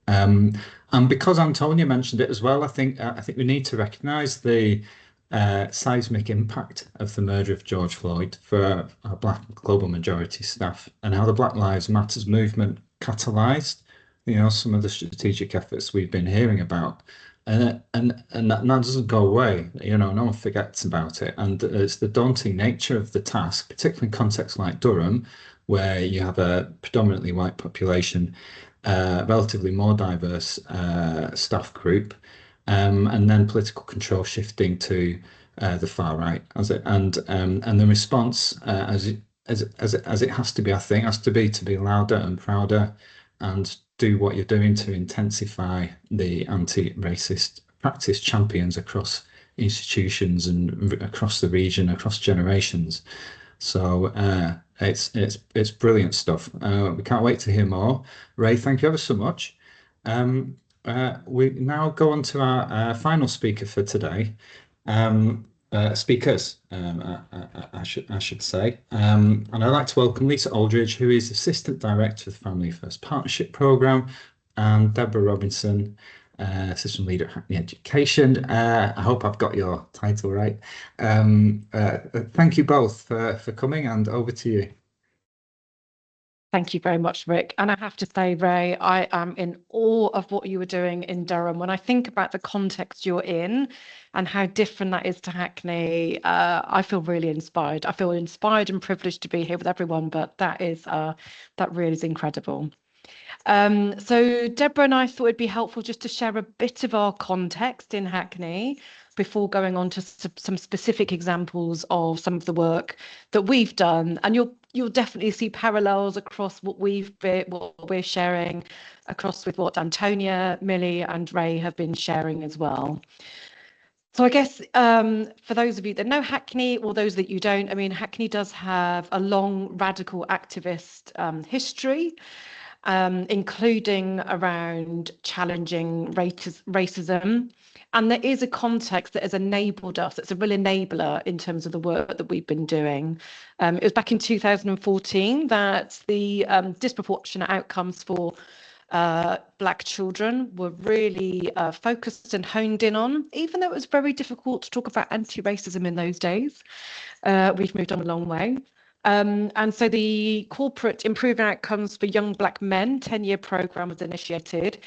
And because Antonia mentioned it as well, I think we need to recognise the seismic impact of the murder of George Floyd for our Black global majority staff, and how the Black Lives Matters movement catalysed, some of the strategic efforts we've been hearing about. and that doesn't go away. You know, no one forgets about it, and it's the daunting nature of the task, particularly in contexts like Durham, where you have a predominantly white population, relatively more diverse staff group, and then political control shifting to the far right, and the response as it has to be, I think, has to be louder and prouder, and do what you're doing to intensify the anti-racist practice champions across institutions and across the region, across generations. So it's brilliant stuff. We can't wait to hear more. Ray, thank you ever so much. We now go on to our final speaker for today. Speakers, I should say. And I'd like to welcome Lisa Aldridge, who is Assistant Director of the Family First Partnership Programme, and Deborah Robinson, Assistant Leader at Hackney Education. I hope I've got your title right. Thank you both for coming, and over to you. Thank you very much, Rick. And I have to say, Ray, I am in awe of what you were doing in Durham. When I think about the context you're in and how different that is to Hackney, I feel really inspired. I feel inspired and privileged to be here with everyone, but that really is incredible. So Deborah and I thought it'd be helpful just to share a bit of our context in Hackney before going on to some specific examples of some of the work that we've done. And you'll definitely see parallels across what we're sharing across with what Antonia, Millie and Ray have been sharing as well. So I guess for those of you that know Hackney, or those that you don't, I mean, Hackney does have a long radical activist history, including around challenging racism. And there is a context that has enabled us. It's a real enabler in terms of the work that we've been doing. It was back in 2014 that the disproportionate outcomes for Black children were really focused and honed in on, even though it was very difficult to talk about anti-racism in those days. We've moved on a long way. And so the Corporate Improving Outcomes for Young Black Men 10-year programme was initiated.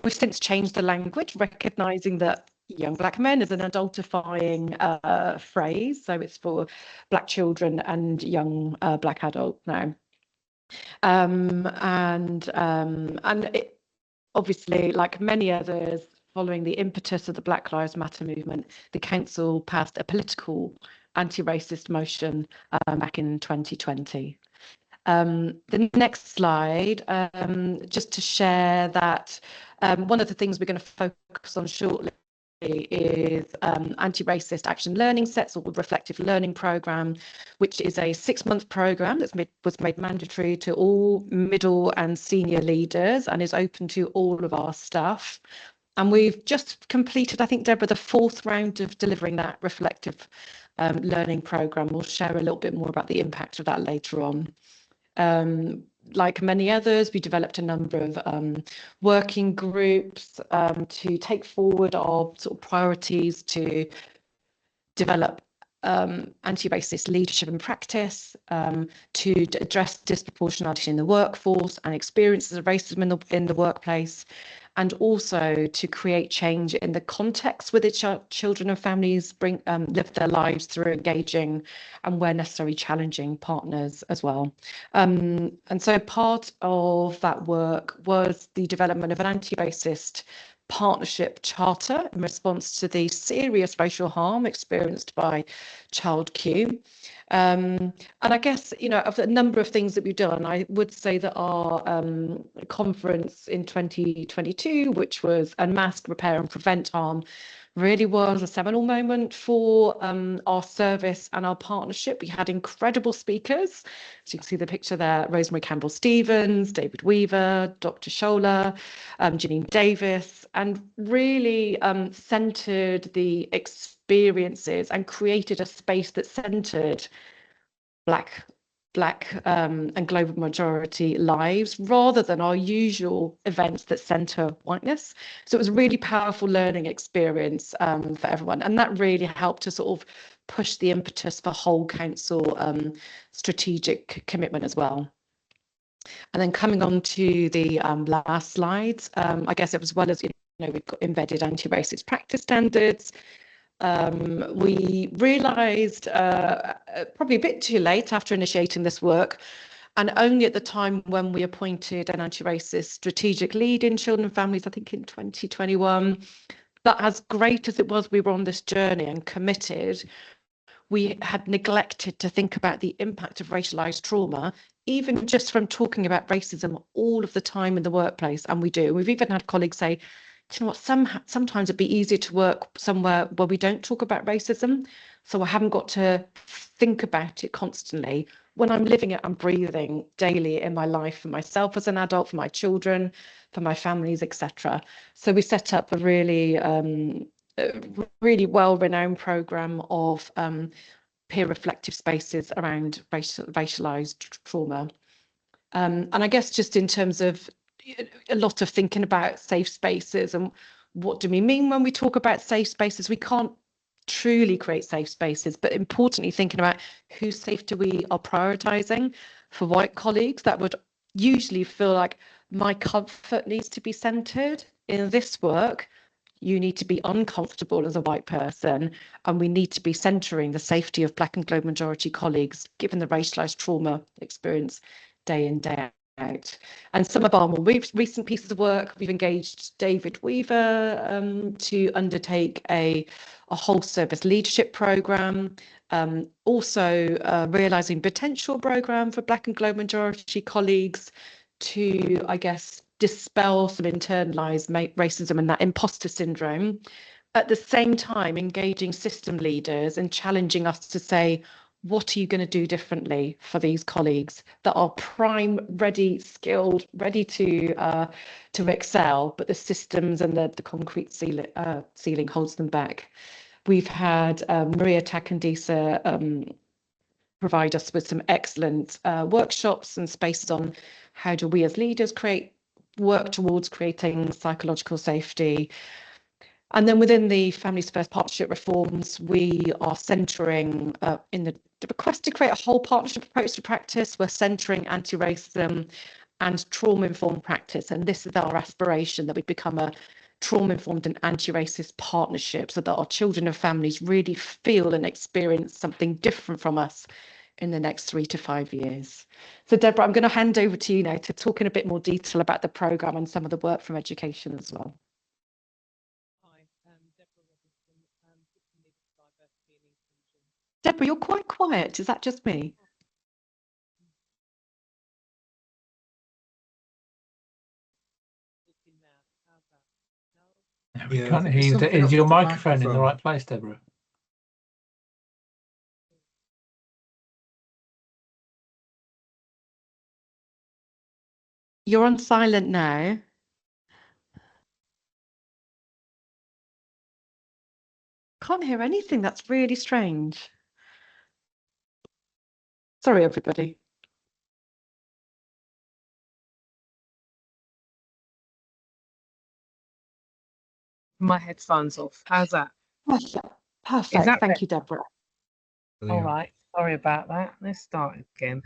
We've since changed the language, recognising that young Black men is an adultifying phrase. So it's for Black children and young Black adults now. And it, obviously, like many others, following the impetus of the Black Lives Matter movement, the council passed a political anti-racist motion back in 2020. The next slide, just to share that one of the things we're going to focus on shortly is anti-racist action learning sets, or reflective learning program, which is a 6-month program that was made mandatory to all middle and senior leaders and is open to all of our staff. And we've just completed, I think, Deborah, the 4th round of delivering that reflective learning program. We'll share a little bit more about the impact of that later on. Like many others, we developed a number of working groups to take forward our sort of priorities to develop anti-racist leadership and practice, to address disproportionality in the workforce and experiences of racism in the workplace, and also to create change in the context with which our children and families live their lives through engaging and, where necessary, challenging partners as well. And so part of that work was the development of an anti-racist partnership charter in response to the serious racial harm experienced by Child Q. And I guess, you know, of the number of things that we've done, I would say that our conference in 2022, which was Unmask, Repair and Prevent Harm, really was a seminal moment for our service and our partnership. We had incredible speakers. So you can see the picture there: Rosemary Campbell-Stevens, David Weaver, Dr. Shola, Janine Davis, and really centered the experiences and created a space that centered Black and global majority lives, rather than our usual events that center whiteness. So it was a really powerful learning experience for everyone, and that really helped to sort of push the impetus for whole council strategic commitment as well. And then coming on to the last slides, I guess it was, as well as, you we've got embedded anti-racist practice standards. We realised probably a bit too late after initiating this work, and only at the time when we appointed an anti-racist strategic lead in children and families, I think in 2021, that as great as it was we were on this journey and committed, we had neglected to think about the impact of racialized trauma, even just from talking about racism all of the time in the workplace. And we do. We've even had colleagues say, do you know what, sometimes it'd be easier to work somewhere where we don't talk about racism. So I haven't got to think about it constantly when I'm living it and breathing daily in my life, for myself as an adult, for my children, for my families, etc. So we set up a really well-renowned program of peer reflective spaces around racialized trauma. And I guess just in terms of a lot of thinking about safe spaces and what do we mean when we talk about safe spaces? We can't truly create safe spaces, but importantly thinking about whose safety we are prioritizing. For white colleagues, that would usually feel like my comfort needs to be centered in this work. You need to be uncomfortable as a white person, and we need to be centering the safety of Black and Global majority colleagues, given the racialized trauma experience day in, day out. And some of our more recent pieces of work, we've engaged David Weaver to undertake a whole service leadership programme, also realising potential programme for Black and Global majority colleagues to, I guess, dispel some internalised racism and that imposter syndrome. At the same time, engaging system leaders and challenging us to say, what are you going to do differently for these colleagues that are prime, ready, skilled, ready to excel, but the systems and the concrete ceiling holds them back. We've had Maria Takandisa provide us with some excellent workshops and spaces on how do we as leaders work towards creating psychological safety. And then within the Families First partnership reforms, we are centering in the request to create a whole partnership approach to practice. We're centering anti-racism and trauma-informed practice. And this is our aspiration, that we become a trauma-informed and anti-racist partnership, so that our children and families really feel and experience something different from us in the next 3 to 5 years. So Deborah, I'm going to hand over to you now to talk in a bit more detail about the programme and some of the work from education as well. Hi, Deborah Robinson, System Leader for Diversity and Inclusion. Deborah, you're quite quiet. Is that just me? We can't hear you. Is your microphone in the right place, Deborah? You're on silent now. Can't hear anything. That's really strange. Sorry, everybody. My headphones off. How's that? Perfect. Thank you, Deborah. All right. Sorry about that. Let's start again.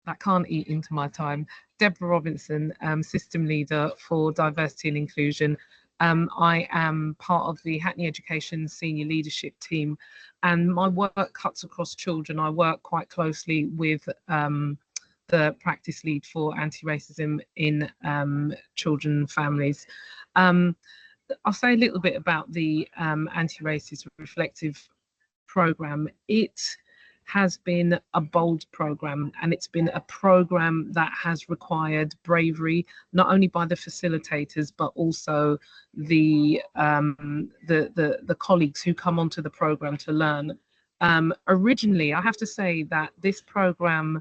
That can't eat into my time. Deborah Robinson, System Leader for Diversity and Inclusion. I am part of the Hackney Education Senior Leadership Team, and my work cuts across children. I work quite closely with the practice lead for anti-racism in children and families. I'll say a little bit about the anti-racist reflective programme. It has been a bold programme, and it's been a programme that has required bravery, not only by the facilitators but also the colleagues who come onto the programme to learn. Originally, I have to say that this programme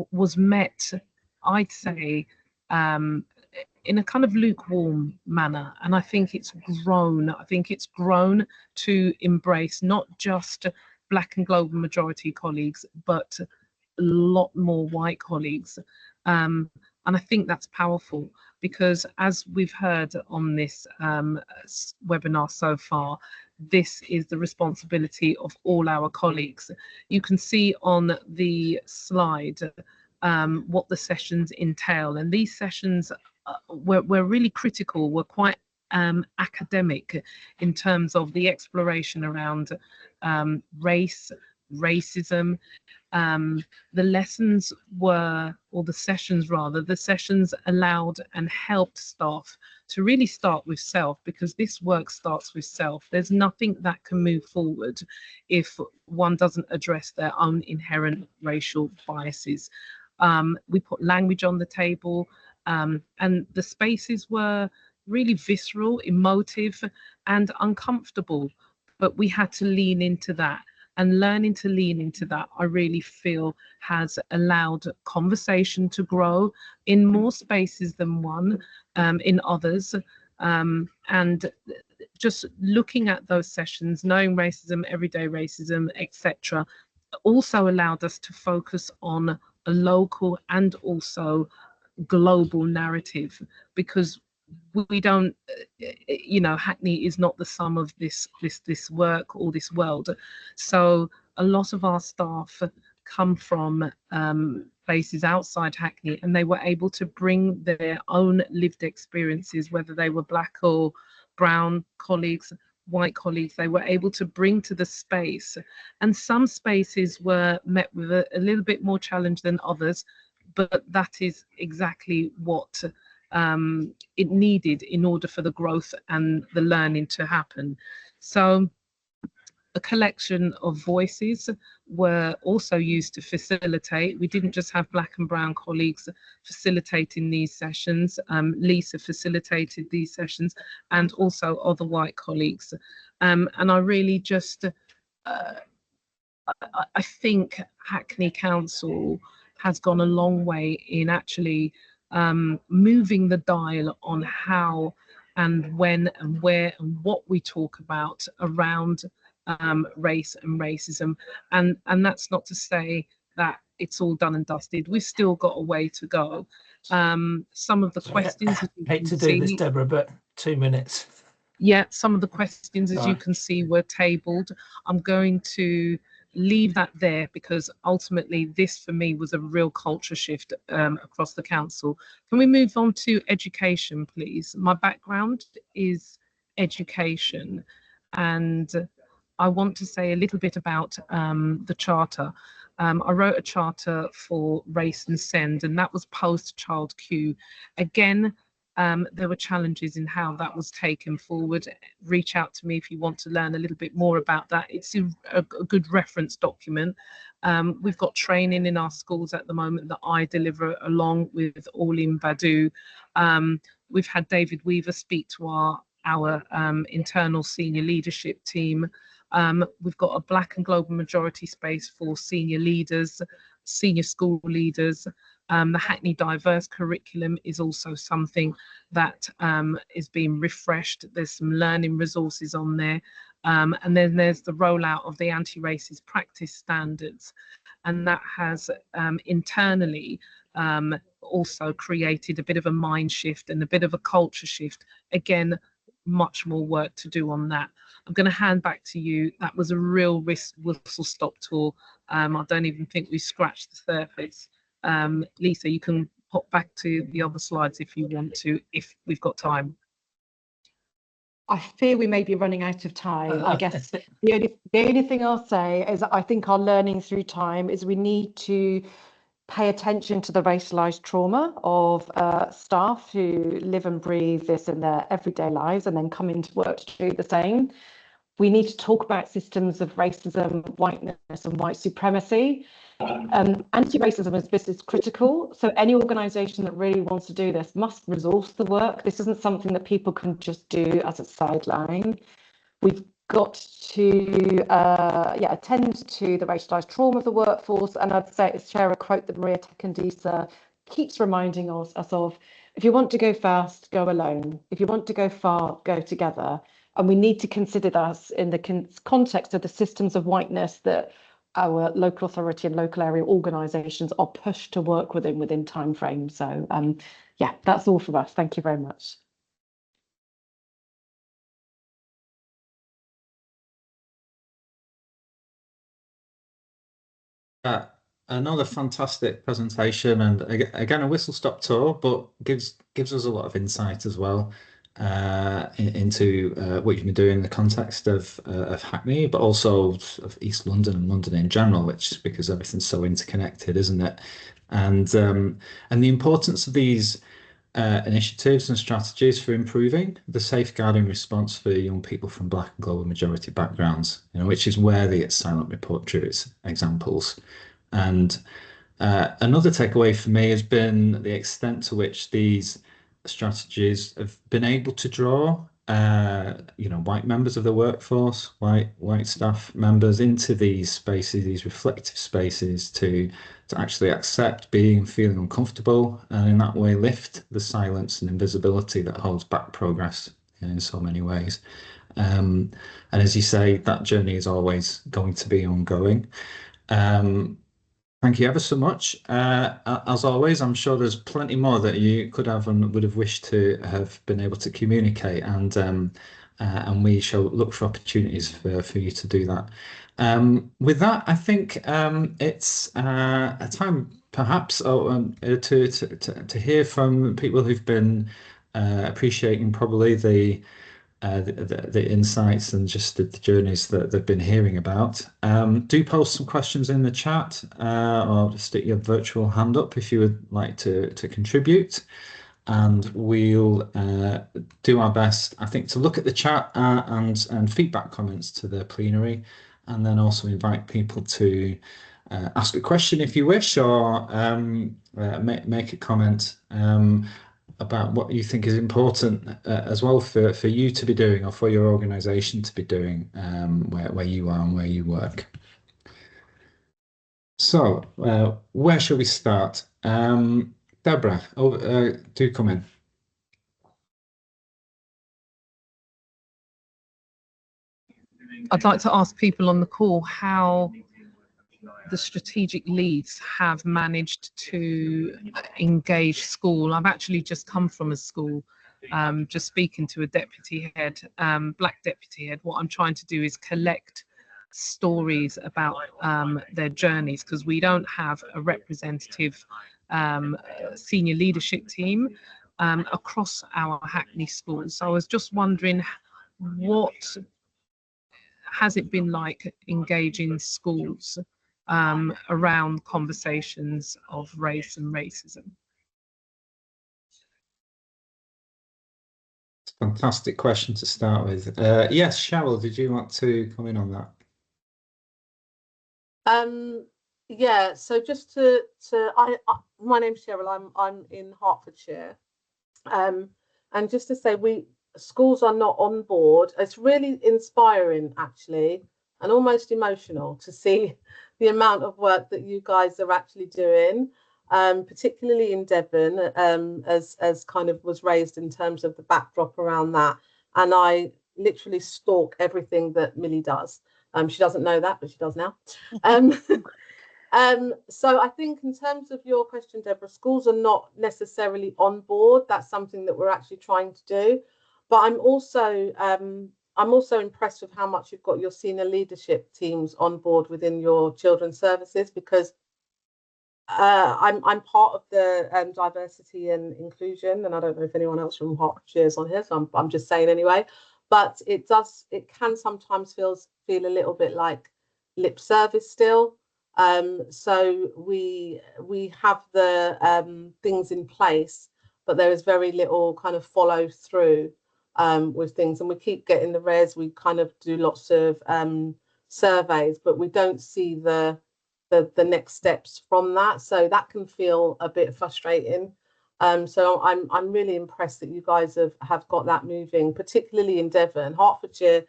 was met, I'd say, in a kind of lukewarm manner, and I think it's grown. I think it's grown to embrace not just Black and Global majority colleagues, but a lot more white colleagues. And I think that's powerful, because as we've heard on this webinar so far, this is the responsibility of all our colleagues. You can see on the slide what the sessions entail, and these sessions we're really critical. We're quite academic in terms of the exploration around race, racism. The lessons were, or the sessions rather, the sessions allowed and helped staff to really start with self, because this work starts with self. There's nothing that can move forward if one doesn't address their own inherent racial biases. We put language on the table, and the spaces were really visceral, emotive, and uncomfortable, but we had to lean into that. And learning to lean into that, I really feel, has allowed conversation to grow in more spaces than one, in others. And just looking at those sessions, knowing racism, everyday racism, etc., also allowed us to focus on a local and also global narrative, because we don't, you know, Hackney is not the sum of this work or this world. So a lot of our staff come from places outside Hackney, and they were able to bring their own lived experiences, whether they were black or brown colleagues, white colleagues, they were able to bring to the space. And some spaces were met with a little bit more challenge than others, but that is exactly what it needed in order for the growth and the learning to happen. So a collection of voices were also used to facilitate. We didn't just have black and brown colleagues facilitating these sessions. Lisa facilitated these sessions, and also other white colleagues. And I really just, I think Hackney Council has gone a long way in actually moving the dial on how and when and where and what we talk about around race and racism. And that's not to say that it's all done and dusted. We've still got a way to go. Some of the questions, I hate to do this, Deborah, but 2 minutes. Yeah, some of the questions, as you can see, were tabled. I'm going to leave that there, because ultimately this for me was a real culture shift across the council. Can we move on to education, please? My background is education, and I want to say a little bit about the charter. I wrote a charter for Race and Send, and that was post Child Q. Again, there were challenges in how that was taken forward. Reach out to me if you want to learn a little bit more about that. It's a good reference document. We've got training in our schools at the moment that I deliver along with Orlin Badu. We've had David Weaver speak to our internal senior leadership team. We've got a Black and Global Majority space for senior leaders, senior school leaders. The Hackney Diverse Curriculum is also something that is being refreshed. There's some learning resources on there. And then there's the rollout of the anti-racist practice standards. And that has internally also created a bit of a mind shift and a bit of a culture shift. Again, much more work to do on that. I'm going to hand back to you. That was a real whistle-stop tour. I don't even think we scratched the surface. Lisa, you can pop back to the other slides if you want to, if we've got time. I fear we may be running out of time. I guess the only thing I'll say is that I think our learning through time is we need to pay attention to the racialized trauma of staff who live and breathe this in their everyday lives and then come into work to do the same. We need to talk about systems of racism, whiteness, and white supremacy. Anti-racism is business critical, so any organisation that really wants to do this must resource the work. This isn't something that people can just do as a sideline. We've got to attend to the racialised trauma of the workforce, and I'd say, share a quote that Maria Tekundisa keeps reminding us of: if you want to go fast, go alone. If you want to go far, go together. And we need to consider that in the context of the systems of whiteness that our local authority and local area organisations are pushed to work within time frames. So yeah, that's all from us. Thank you very much. another fantastic presentation, and again a whistle-stop tour, but gives us a lot of insight as well into what you've been doing in the context of Hackney, but also of East London and London in general, which because everything's so interconnected, isn't it? And the importance of these initiatives and strategies for improving the safeguarding response for young people from Black and global majority backgrounds, which is where the It's Silent report drew its examples. And another takeaway for me has been the extent to which these strategies have been able to draw white members of the workforce, white staff members into these spaces, these reflective spaces to actually accept being and feeling uncomfortable, and in that way lift the silence and invisibility that holds back progress in so many ways. And as you say, that journey is always going to be ongoing. Thank you ever so much. As always, I'm sure there's plenty more that you could have and would have wished to have been able to communicate, and we shall look for opportunities for you to do that. With that, I think it's a time perhaps to hear from people who've been appreciating probably the insights and just the journeys that they've been hearing about. Do post some questions in the chat, or stick your virtual hand up if you would like to contribute, and we'll do our best, I think, to look at the chat and feedback comments to the plenary, and then also invite people to ask a question if you wish, or make a comment about what you think is important as well for you to be doing, or for your organisation to be doing, where you are and where you work. So where shall we start? Deborah, do come in. I'd like to ask people on the call how the strategic leads have managed to engage school. I've actually just come from a school, just speaking to a deputy head, Black deputy head. What I'm trying to do is collect stories about their journeys, because we don't have a representative senior leadership team across our Hackney schools. So I was just wondering, what has it been like engaging schools around conversations of race and racism? Fantastic question to start with. Yes, Cheryl, did you want to come in on that? Yeah, so just my name's Cheryl. I'm in Hertfordshire, and just to say, schools are not on board. It's really inspiring, actually, and almost emotional to see the amount of work that you guys are actually doing, particularly in Devon, as kind of was raised in terms of the backdrop around that. And I literally stalk everything that Millie does. She doesn't know that, but she does now. So I think in terms of your question, Deborah, schools are not necessarily on board. That's something that we're actually trying to do. But I'm also impressed with how much you've got your senior leadership teams on board within your children's services, because I'm part of the diversity and inclusion, and I don't know if anyone else from Hertfordshire is on here, so I'm just saying anyway. But it can sometimes feel a little bit like lip service still. So we have the things in place, but there is very little kind of follow through with things, and we keep getting the res. We kind of do lots of surveys, but we don't see the next steps from that. So that can feel a bit frustrating. So I'm really impressed that you guys have got that moving, particularly in Devon. Hertfordshire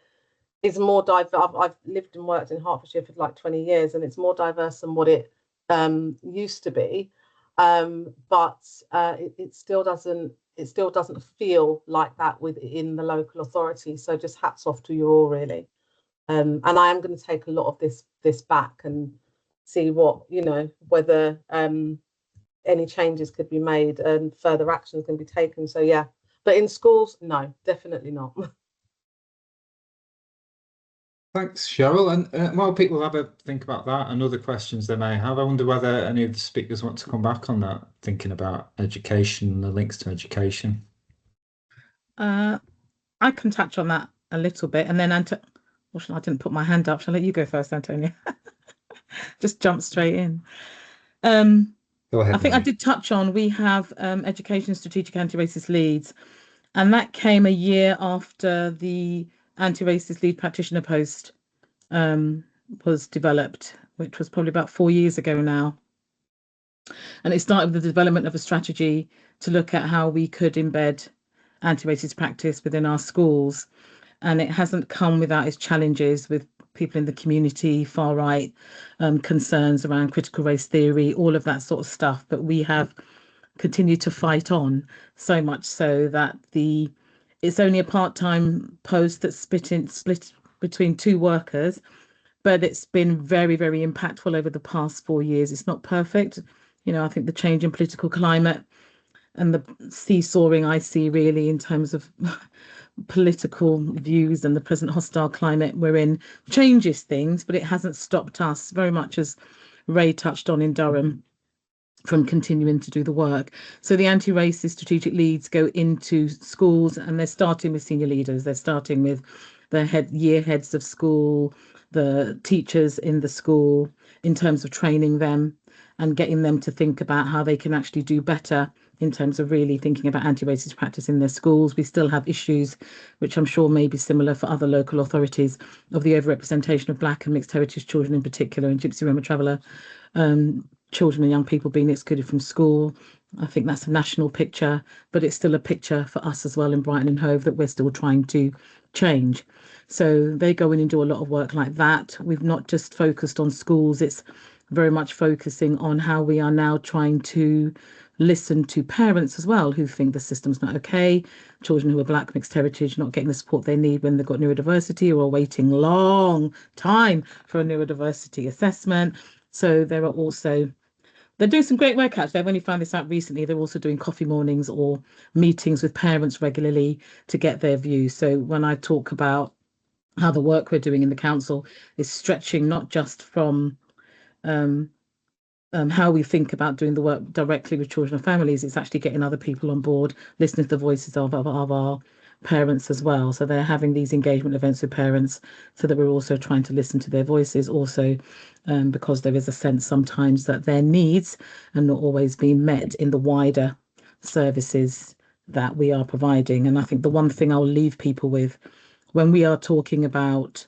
is more diverse. I've lived and worked in Hertfordshire for like 20 years, and it's more diverse than what it used to be. But it still doesn't feel like that within the local authority. So just hats off to you all, really. And I am going to take a lot of this back and see what, whether any changes could be made and further actions can be taken. So yeah, but in schools, no, definitely not. Thanks, Cheryl. And while people have a think about that and other questions they may have, I wonder whether any of the speakers want to come back on that, thinking about education and the links to education. I can touch on that a little bit, and then I didn't put my hand up. Shall I let you go first, Antonia? Just jump straight in. Go ahead. I think I did touch on, we have education strategic anti-racist leads, and that came a year after the anti-racist lead practitioner post was developed, which was probably about 4 years ago now. And it started with the development of a strategy to look at how we could embed anti-racist practice within our schools. And it hasn't come without its challenges with people in the community, far right concerns around critical race theory, all of that sort of stuff. But we have continued to fight on, so much so that it's only a part-time post that's split between 2 workers, but it's been very, very impactful over the past 4 years. It's not perfect. I think the change in political climate and the seesawing I see really in terms of political views and the present hostile climate we're in changes things, but it hasn't stopped us, very much as Ray touched on in Durham, from continuing to do the work. So the anti-racist strategic leads go into schools, and they're starting with senior leaders. They're starting with the year heads of school, the teachers in the school, in terms of training them and getting them to think about how they can actually do better in terms of really thinking about anti-racist practice in their schools. We still have issues, which I'm sure may be similar for other local authorities, of the overrepresentation of Black and mixed heritage children in particular, and Gypsy Roma Traveller children and young people being excluded from school. I think that's a national picture, but it's still a picture for us as well in Brighton and Hove that we're still trying to change. So they go in and do a lot of work like that. We've not just focused on schools, it's very much focusing on how we are now trying to listen to parents as well who think the system's not okay, children who are Black, mixed heritage, not getting the support they need when they've got neurodiversity, or waiting long time for a neurodiversity assessment. So they're doing some great work actually. I've only found this out recently. They're also doing coffee mornings or meetings with parents regularly to get their views. So when I talk about how the work we're doing in the council is stretching not just from how we think about doing the work directly with children and families, it's actually getting other people on board, listening to the voices of our parents as well. So they're having these engagement events with parents so that we're also trying to listen to their voices also, because there is a sense sometimes that their needs are not always being met in the wider services that we are providing. And I think the one thing I'll leave people with, when we are talking about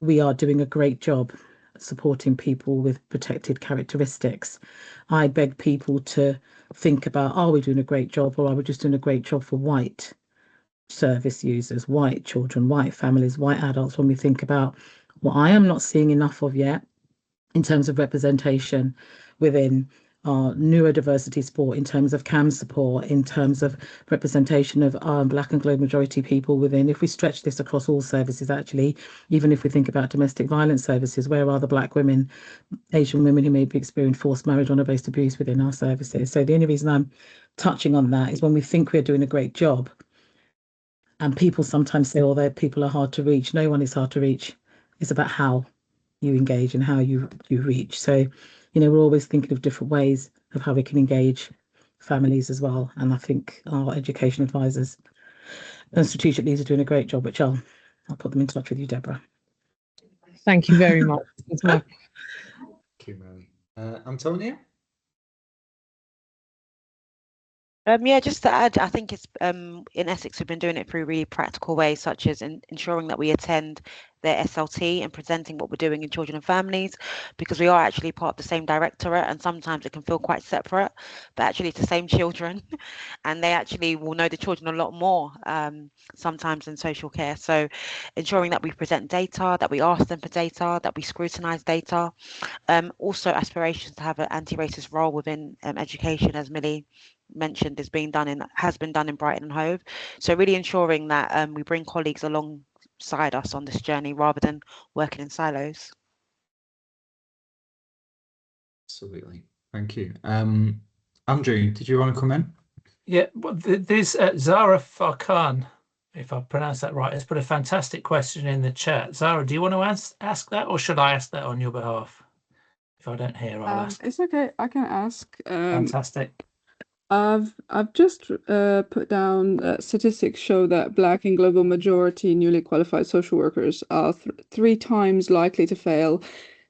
we are doing a great job supporting people with protected characteristics, I beg people to think about, are we doing a great job, or are we just doing a great job for white service users, white children, white families, white adults, when we think about what I am not seeing enough of yet in terms of representation within our neurodiversity support, in terms of CAM support, in terms of representation of Black and global majority people within. If we stretch this across all services, actually, even if we think about domestic violence services, where are the Black women, Asian women who may be experiencing forced marriage, honor-based abuse within our services? So the only reason I'm touching on that is when we think we're doing a great job, and people sometimes say, oh, people are hard to reach. No one is hard to reach. It's about how you engage and how you reach. So, we're always thinking of different ways of how we can engage families as well. And I think our education advisors and strategic leaders are doing a great job, which I'll put them in touch with you, Deborah. Thank you very much. Thank you, Mary. Antonia? Yeah, just to add, I think it's in Essex, we've been doing it through really practical ways, such as ensuring that we attend their SLT and presenting what we're doing in children and families, because we are actually part of the same directorate, and sometimes it can feel quite separate, but actually it's the same children, and they actually will know the children a lot more sometimes in social care. So ensuring that we present data, that we ask them for data, that we scrutinise data. Also aspirations to have an anti-racist role within education, as Millie mentioned, has been done in Brighton and Hove. So really ensuring that we bring colleagues alongside us on this journey rather than working in silos. Absolutely. Thank you. Andrew, did you want to come in? Yeah, well, there's Zara Farkan if I pronounce that right, has put a fantastic question in the chat. Zara, do you want to ask that, or should I ask that on your behalf? If I don't hear, I'll ask. It's okay. I can ask. Fantastic. I've just put down statistics show that Black and global majority newly qualified social workers are 3 times likely to fail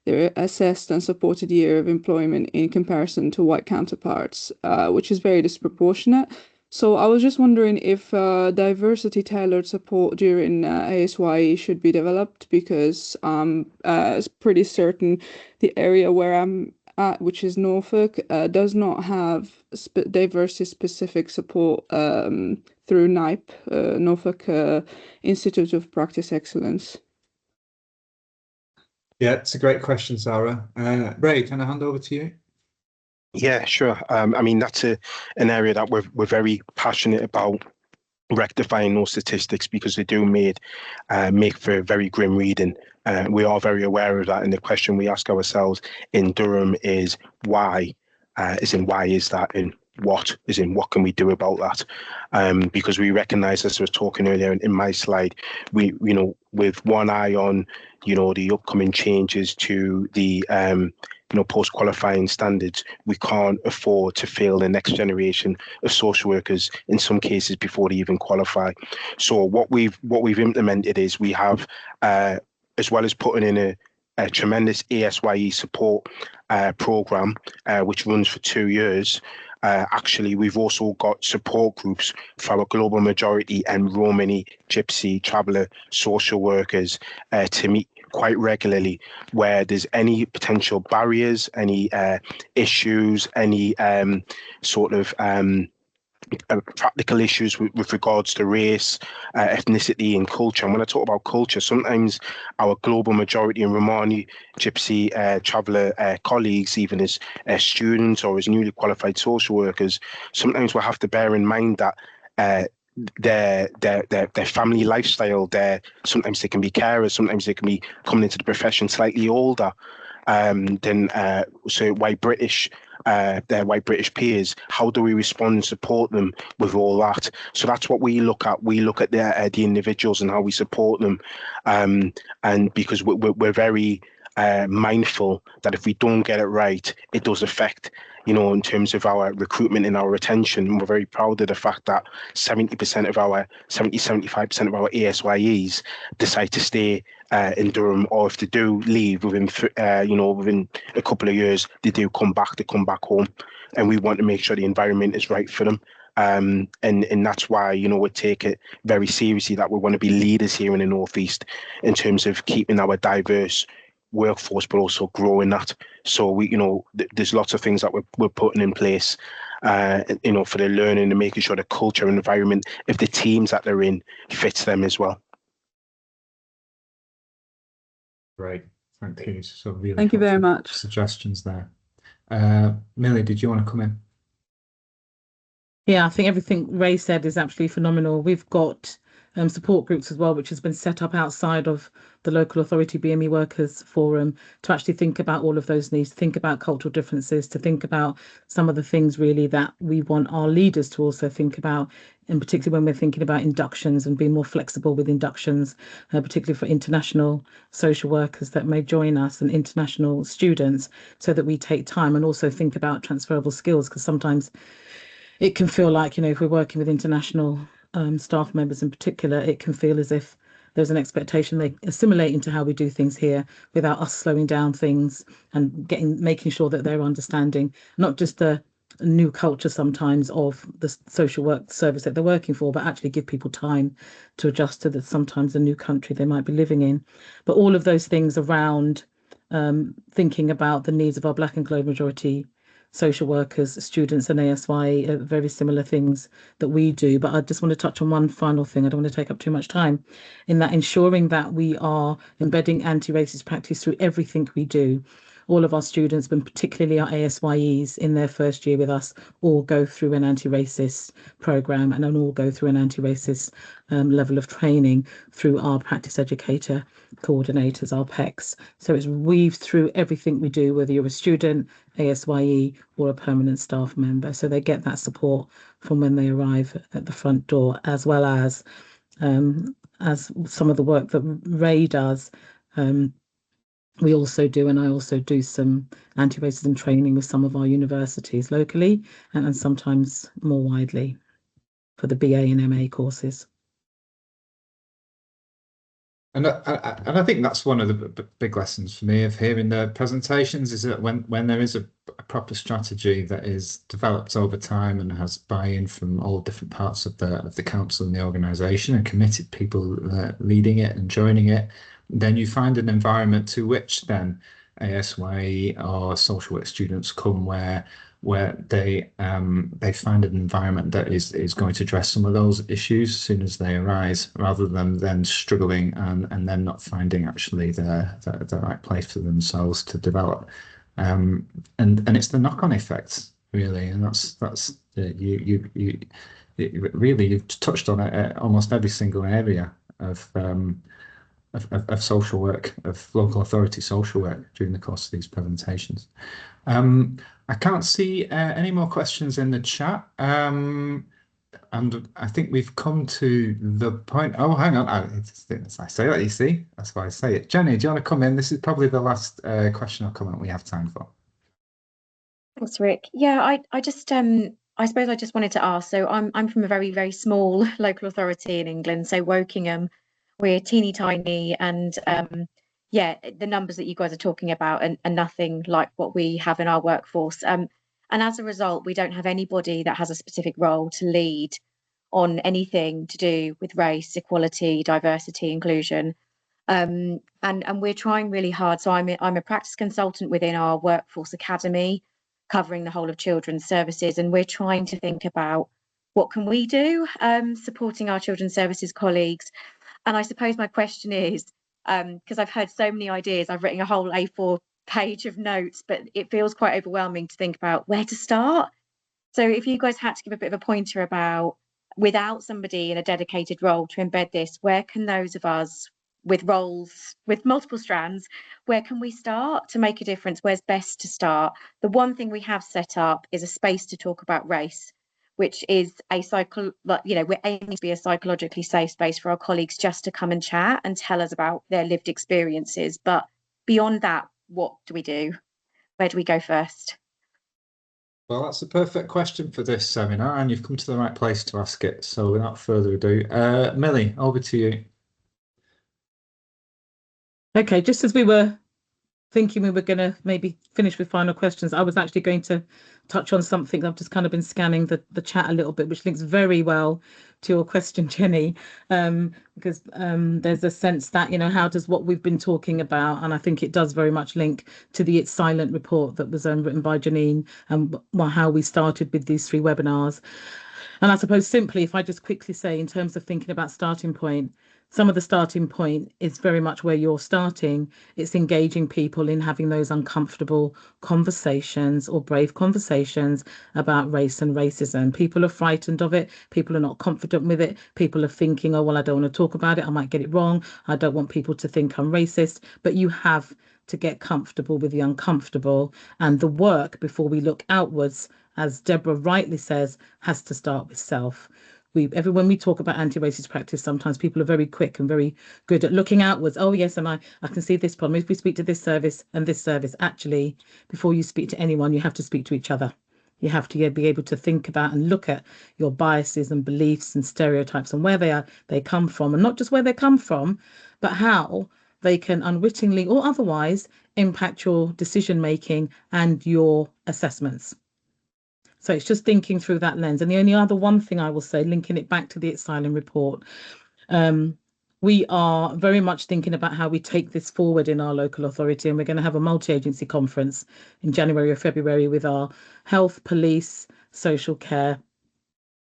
their assessed and supported year of employment in comparison to white counterparts, which is very disproportionate. So I was just wondering if diversity tailored support during ASYE should be developed, because it's pretty certain the area where I'm at, which is Norfolk, does not have diversity specific support through NIPE, Norfolk Institute of Practice Excellence. Yeah, it's a great question, Zara. Ray, can I hand over to you? Yeah, sure. I mean, that's an area that we're very passionate about rectifying those statistics, because they do make for very grim reading. We are very aware of that, and the question we ask ourselves in Durham is why, why is that, and what can we do about that? Because we recognise, as I was talking earlier in my slide, we, with one eye on, the upcoming changes to the post-qualifying standards, we can't afford to fail the next generation of social workers, in some cases before they even qualify. So what we've implemented is we have, as well as putting in a tremendous ASYE support program, which runs for 2 years. Actually, we've also got support groups for our global majority and Romani, Gypsy, traveller social workers to meet quite regularly, where there's any potential barriers, any issues, any practical issues with regards to race, ethnicity and culture. And when I talk about culture, sometimes our global majority and Romani, Gypsy, traveller colleagues, even as students or as newly qualified social workers, sometimes we'll have to bear in mind that their family lifestyle, sometimes they can be carers, sometimes they can be coming into the profession slightly older than so white British, their white British peers. How do we respond and support them with all that? So that's what we look at. We look at the individuals and how we support them, and because we're very mindful that if we don't get it right, it does affect, in terms of our recruitment and our retention. And we're very proud of the fact that 75% of our ASYEs decide to stay in Durham, or if they do leave within a couple of years, they come back home. And we want to make sure the environment is right for them. And that's why, we take it very seriously that we want to be leaders here in the Northeast in terms of keeping our diverse workforce, but also growing that. So we, there's lots of things that we're putting in place, for the learning and making sure the culture and environment, if the teams that they're in, fits them as well. Great, thank you. So really, thank you very much. Suggestions there. Millie, did you want to come in? Yeah, I think everything Ray said is absolutely phenomenal. We've got support groups as well, which has been set up outside of the local authority BME Workers Forum to actually think about all of those needs, to think about cultural differences, to think about some of the things really that we want our leaders to also think about, and particularly when we're thinking about inductions and being more flexible with inductions, particularly for international social workers that may join us and international students, so that we take time and also think about transferable skills, because sometimes it can feel like, if we're working with international staff members in particular, it can feel as if there's an expectation they assimilate into how we do things here without us slowing down things and making sure that they're understanding not just the new culture sometimes of the social work service that they're working for, but actually give people time to adjust to sometimes the new country they might be living in. But all of those things around thinking about the needs of our Black and global majority social workers, students and ASYE are very similar things that we do. But I just want to touch on one final thing. I don't want to take up too much time, in that ensuring that we are embedding anti-racist practice through everything we do. All of our students, but particularly our ASYEs in their first year with us, all go through an anti-racist programme and then all go through an anti-racist level of training through our practice educator coordinators, our PECs. So it's weaved through everything we do, whether you're a student, ASYE or a permanent staff member. So they get that support from when they arrive at the front door, as well as as some of the work that Ray does. We also do, and I also do some anti-racism training with some of our universities locally and sometimes more widely for the BA and MA courses. And I think that's one of the big lessons for me of hearing the presentations is that when there is a proper strategy that is developed over time and has buy-in from all different parts of the council and the organisation and committed people leading it and joining it, then you find an environment to which then ASY or social work students come where they find an environment that is going to address some of those issues as soon as they arise, rather than then struggling and then not finding actually the right place for themselves to develop. And it's the knock-on effects really, and that's you really you've touched on it, almost every single area of social work, of local authority social work during the course of these presentations. I can't see any more questions in the chat. And I think we've come to the point. Oh, hang on. I say that, you see. That's why I say it. Jenny, do you want to come in? This is probably the last question or comment we have time for. Thanks, Rick. Yeah, I just I suppose I just wanted to ask. So I'm from a very, very small local authority in England. So Wokingham, we're teeny tiny, and yeah, the numbers that you guys are talking about are nothing like what we have in our workforce. And as a result, we don't have anybody that has a specific role to lead on anything to do with race, equality, diversity, inclusion. And we're trying really hard. So I'm a practice consultant within our workforce academy, covering the whole of children's services, and we're trying to think about what can we do supporting our children's services colleagues. And I suppose my question is, because I've heard so many ideas, I've written a whole A4 page of notes, but it feels quite overwhelming to think about where to start. So if you guys had to give a bit of a pointer about, without somebody in a dedicated role to embed this, where can those of us with roles with multiple strands, where can we start to make a difference? Where's best to start? The one thing we have set up is a space to talk about race, which is we're aiming to be a psychologically safe space for our colleagues just to come and chat and tell us about their lived experiences. But beyond that, what do we do? Where do we go first? Well, that's a perfect question for this seminar, and you've come to the right place to ask it. So without further ado, Millie, over to you. Okay, just as we were thinking we were going to maybe finish with final questions, I was actually going to touch on something. I've just kind of been scanning the chat a little bit, which links very well to your question, Jenny, because there's a sense that, how does what we've been talking about, and I think it does very much link to the It's Silent report that was written by Janine, and how we started with these 3 webinars. And I suppose simply, if I just quickly say, in terms of thinking about starting point, some of the starting point is very much where you're starting. It's engaging people in having those uncomfortable conversations or brave conversations about race and racism. People are frightened of it. People are not confident with it. People are thinking, oh, well, I don't want to talk about it. I might get it wrong. I don't want people to think I'm racist. But you have to get comfortable with the uncomfortable, and the work before we look outwards, as Deborah rightly says, has to start with self. When we talk about anti-racist practice, sometimes people are very quick and very good at looking outwards. Oh, yes, and I can see this problem. If we speak to this service and this service, actually, before you speak to anyone, you have to speak to each other. You have to be able to think about and look at your biases and beliefs and stereotypes and where they come from, and not just where they come from, but how they can unwittingly or otherwise impact your decision making and your assessments. So it's just thinking through that lens. And the only other one thing I will say, linking it back to the It's Silent report, we are very much thinking about how we take this forward in our local authority, and we're going to have a multi-agency conference in January or February with our health, police, social care,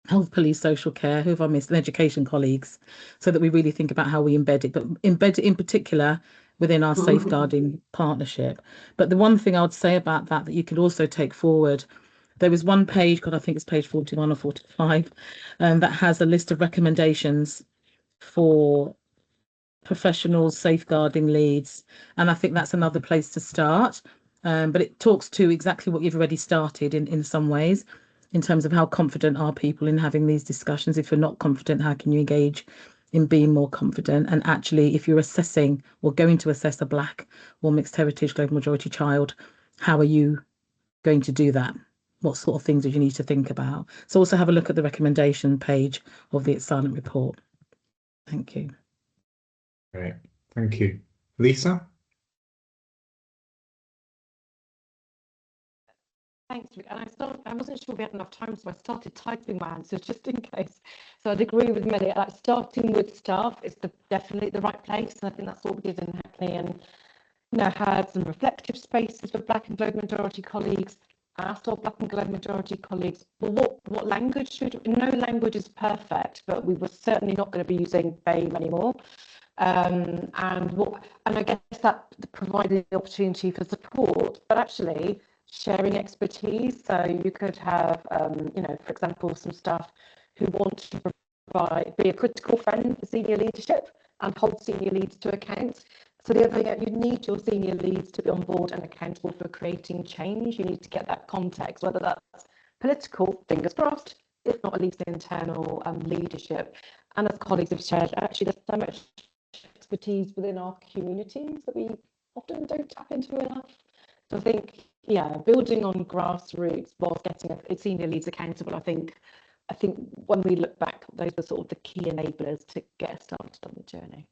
who have I missed, and education colleagues, so that we really think about how we embed it, but embed it in particular within our safeguarding partnership. But the one thing I would say about that you could also take forward, there was one page, I think it's page 41 or 45, that has a list of recommendations for professionals, safeguarding leads. And I think that's another place to start. But it talks to exactly what you've already started in some ways, in terms of how confident are people in having these discussions. If you're not confident, how can you engage in being more confident. And actually, if you're assessing or going to assess a Black or mixed heritage global majority child, how are you going to do that? What sort of things do you need to think about? So also have a look at the recommendation page of the It's Silent report. Thank you. Great, thank you. Lisa? Thanks, Rick. And I wasn't sure we had enough time, so I started typing my answers just in case. So I'd agree with Melly. Like starting with staff is definitely the right place, and I think that's what we did in Hackney, and had some reflective spaces for Black and global majority colleagues. Asked our Black and global majority colleagues, well, what language should? No language is perfect, but we were certainly not going to be using BAME anymore. And I guess that provided the opportunity for support, but actually sharing expertise. So you could have, for example, some staff who want to be a critical friend for senior leadership and hold senior leads to account. So the other thing, you need your senior leads to be on board and accountable for creating change. You need to get that context, whether that's political, fingers crossed, if not at least internal leadership. And as colleagues have shared, actually there's so much expertise within our communities that we often don't tap into enough. So I think, building on grassroots whilst getting senior leads accountable, I think when we look back, those were sort of the key enablers to get us started on the journey.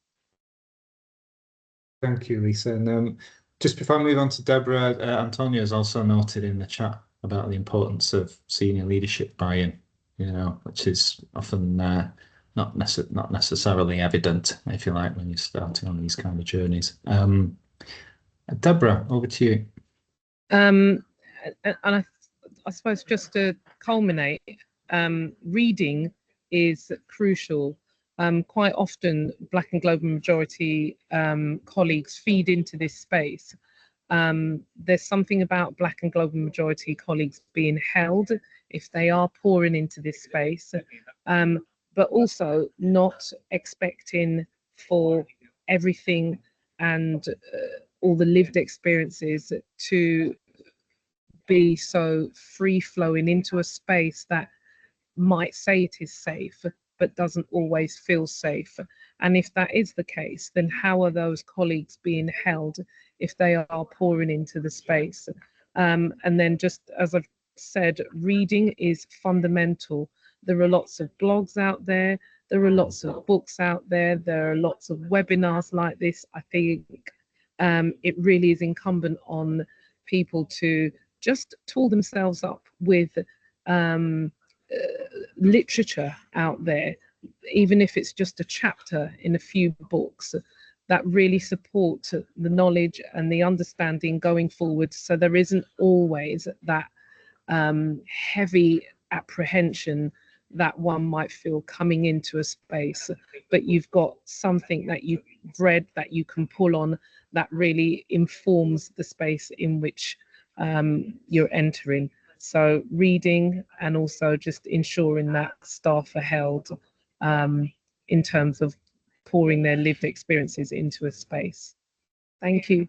Thank you, Lisa. And just before I move on to Deborah, Antonia has also noted in the chat about the importance of senior leadership buy-in, which is often not necessarily evident, if you like, when you're starting on these kind of journeys. Deborah, over to you. And I suppose just to culminate, reading is crucial. Quite often, Black and global majority colleagues feed into this space. There's something about Black and global majority colleagues being held if they are pouring into this space, but also not expecting for everything and all the lived experiences to be so free flowing into a space that might say it is safe, but doesn't always feel safe. And if that is the case, then how are those colleagues being held if they are pouring into the space? And then, just as I've said, reading is fundamental. There are lots of blogs out there. There are lots of books out there. There are lots of webinars like this. I think it really is incumbent on people to just tool themselves up with literature out there, even if it's just a chapter in a few books that really support the knowledge and the understanding going forward, so there isn't always that heavy apprehension that one might feel coming into a space, but you've got something that you've read that you can pull on that really informs the space in which you're entering. So reading, and also just ensuring that staff are held in terms of pouring their lived experiences into a space. Thank you.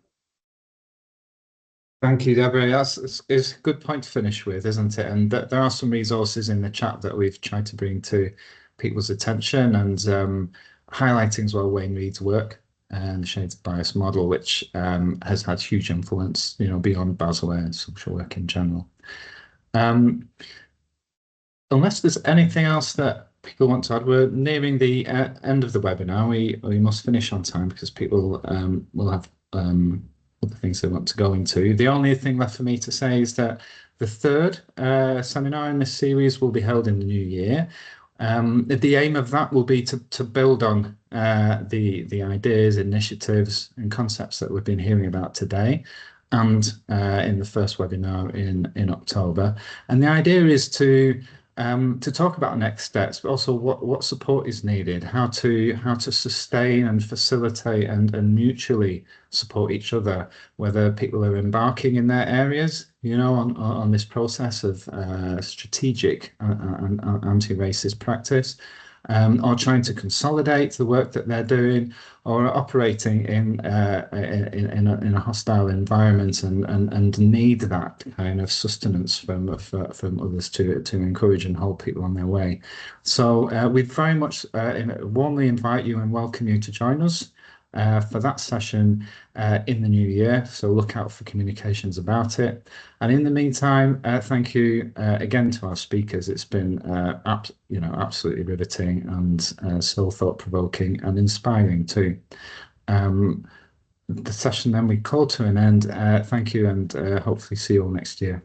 Thank you, Deborah. It's a good point to finish with, isn't it? And there are some resources in the chat that we've tried to bring to people's attention, and highlighting as well Wayne Reed's work and the Shades of Bias model, which has had huge influence, beyond Basel and social work in general. Unless there's anything else that people want to add, we're nearing the end of the webinar. We must finish on time because people will have other things they want to go into. The only thing left for me to say is that the third seminar in this series will be held in the new year. The aim of that will be to build on the ideas, initiatives and concepts that we've been hearing about today, and in the first webinar in October. And the idea is to talk about next steps, but also what support is needed, how to sustain and facilitate and mutually support each other, whether people are embarking in their areas, on this process of strategic and anti-racist practice, or trying to consolidate the work that they're doing, or operating in a hostile environment and need that kind of sustenance from others to encourage and hold people on their way. So we very much warmly invite you and welcome you to join us for that session in the new year. So look out for communications about it. And in the meantime, thank you again to our speakers. It's been absolutely riveting and so thought-provoking and inspiring too. The session then we call to an end. Thank you, and hopefully see you all next year.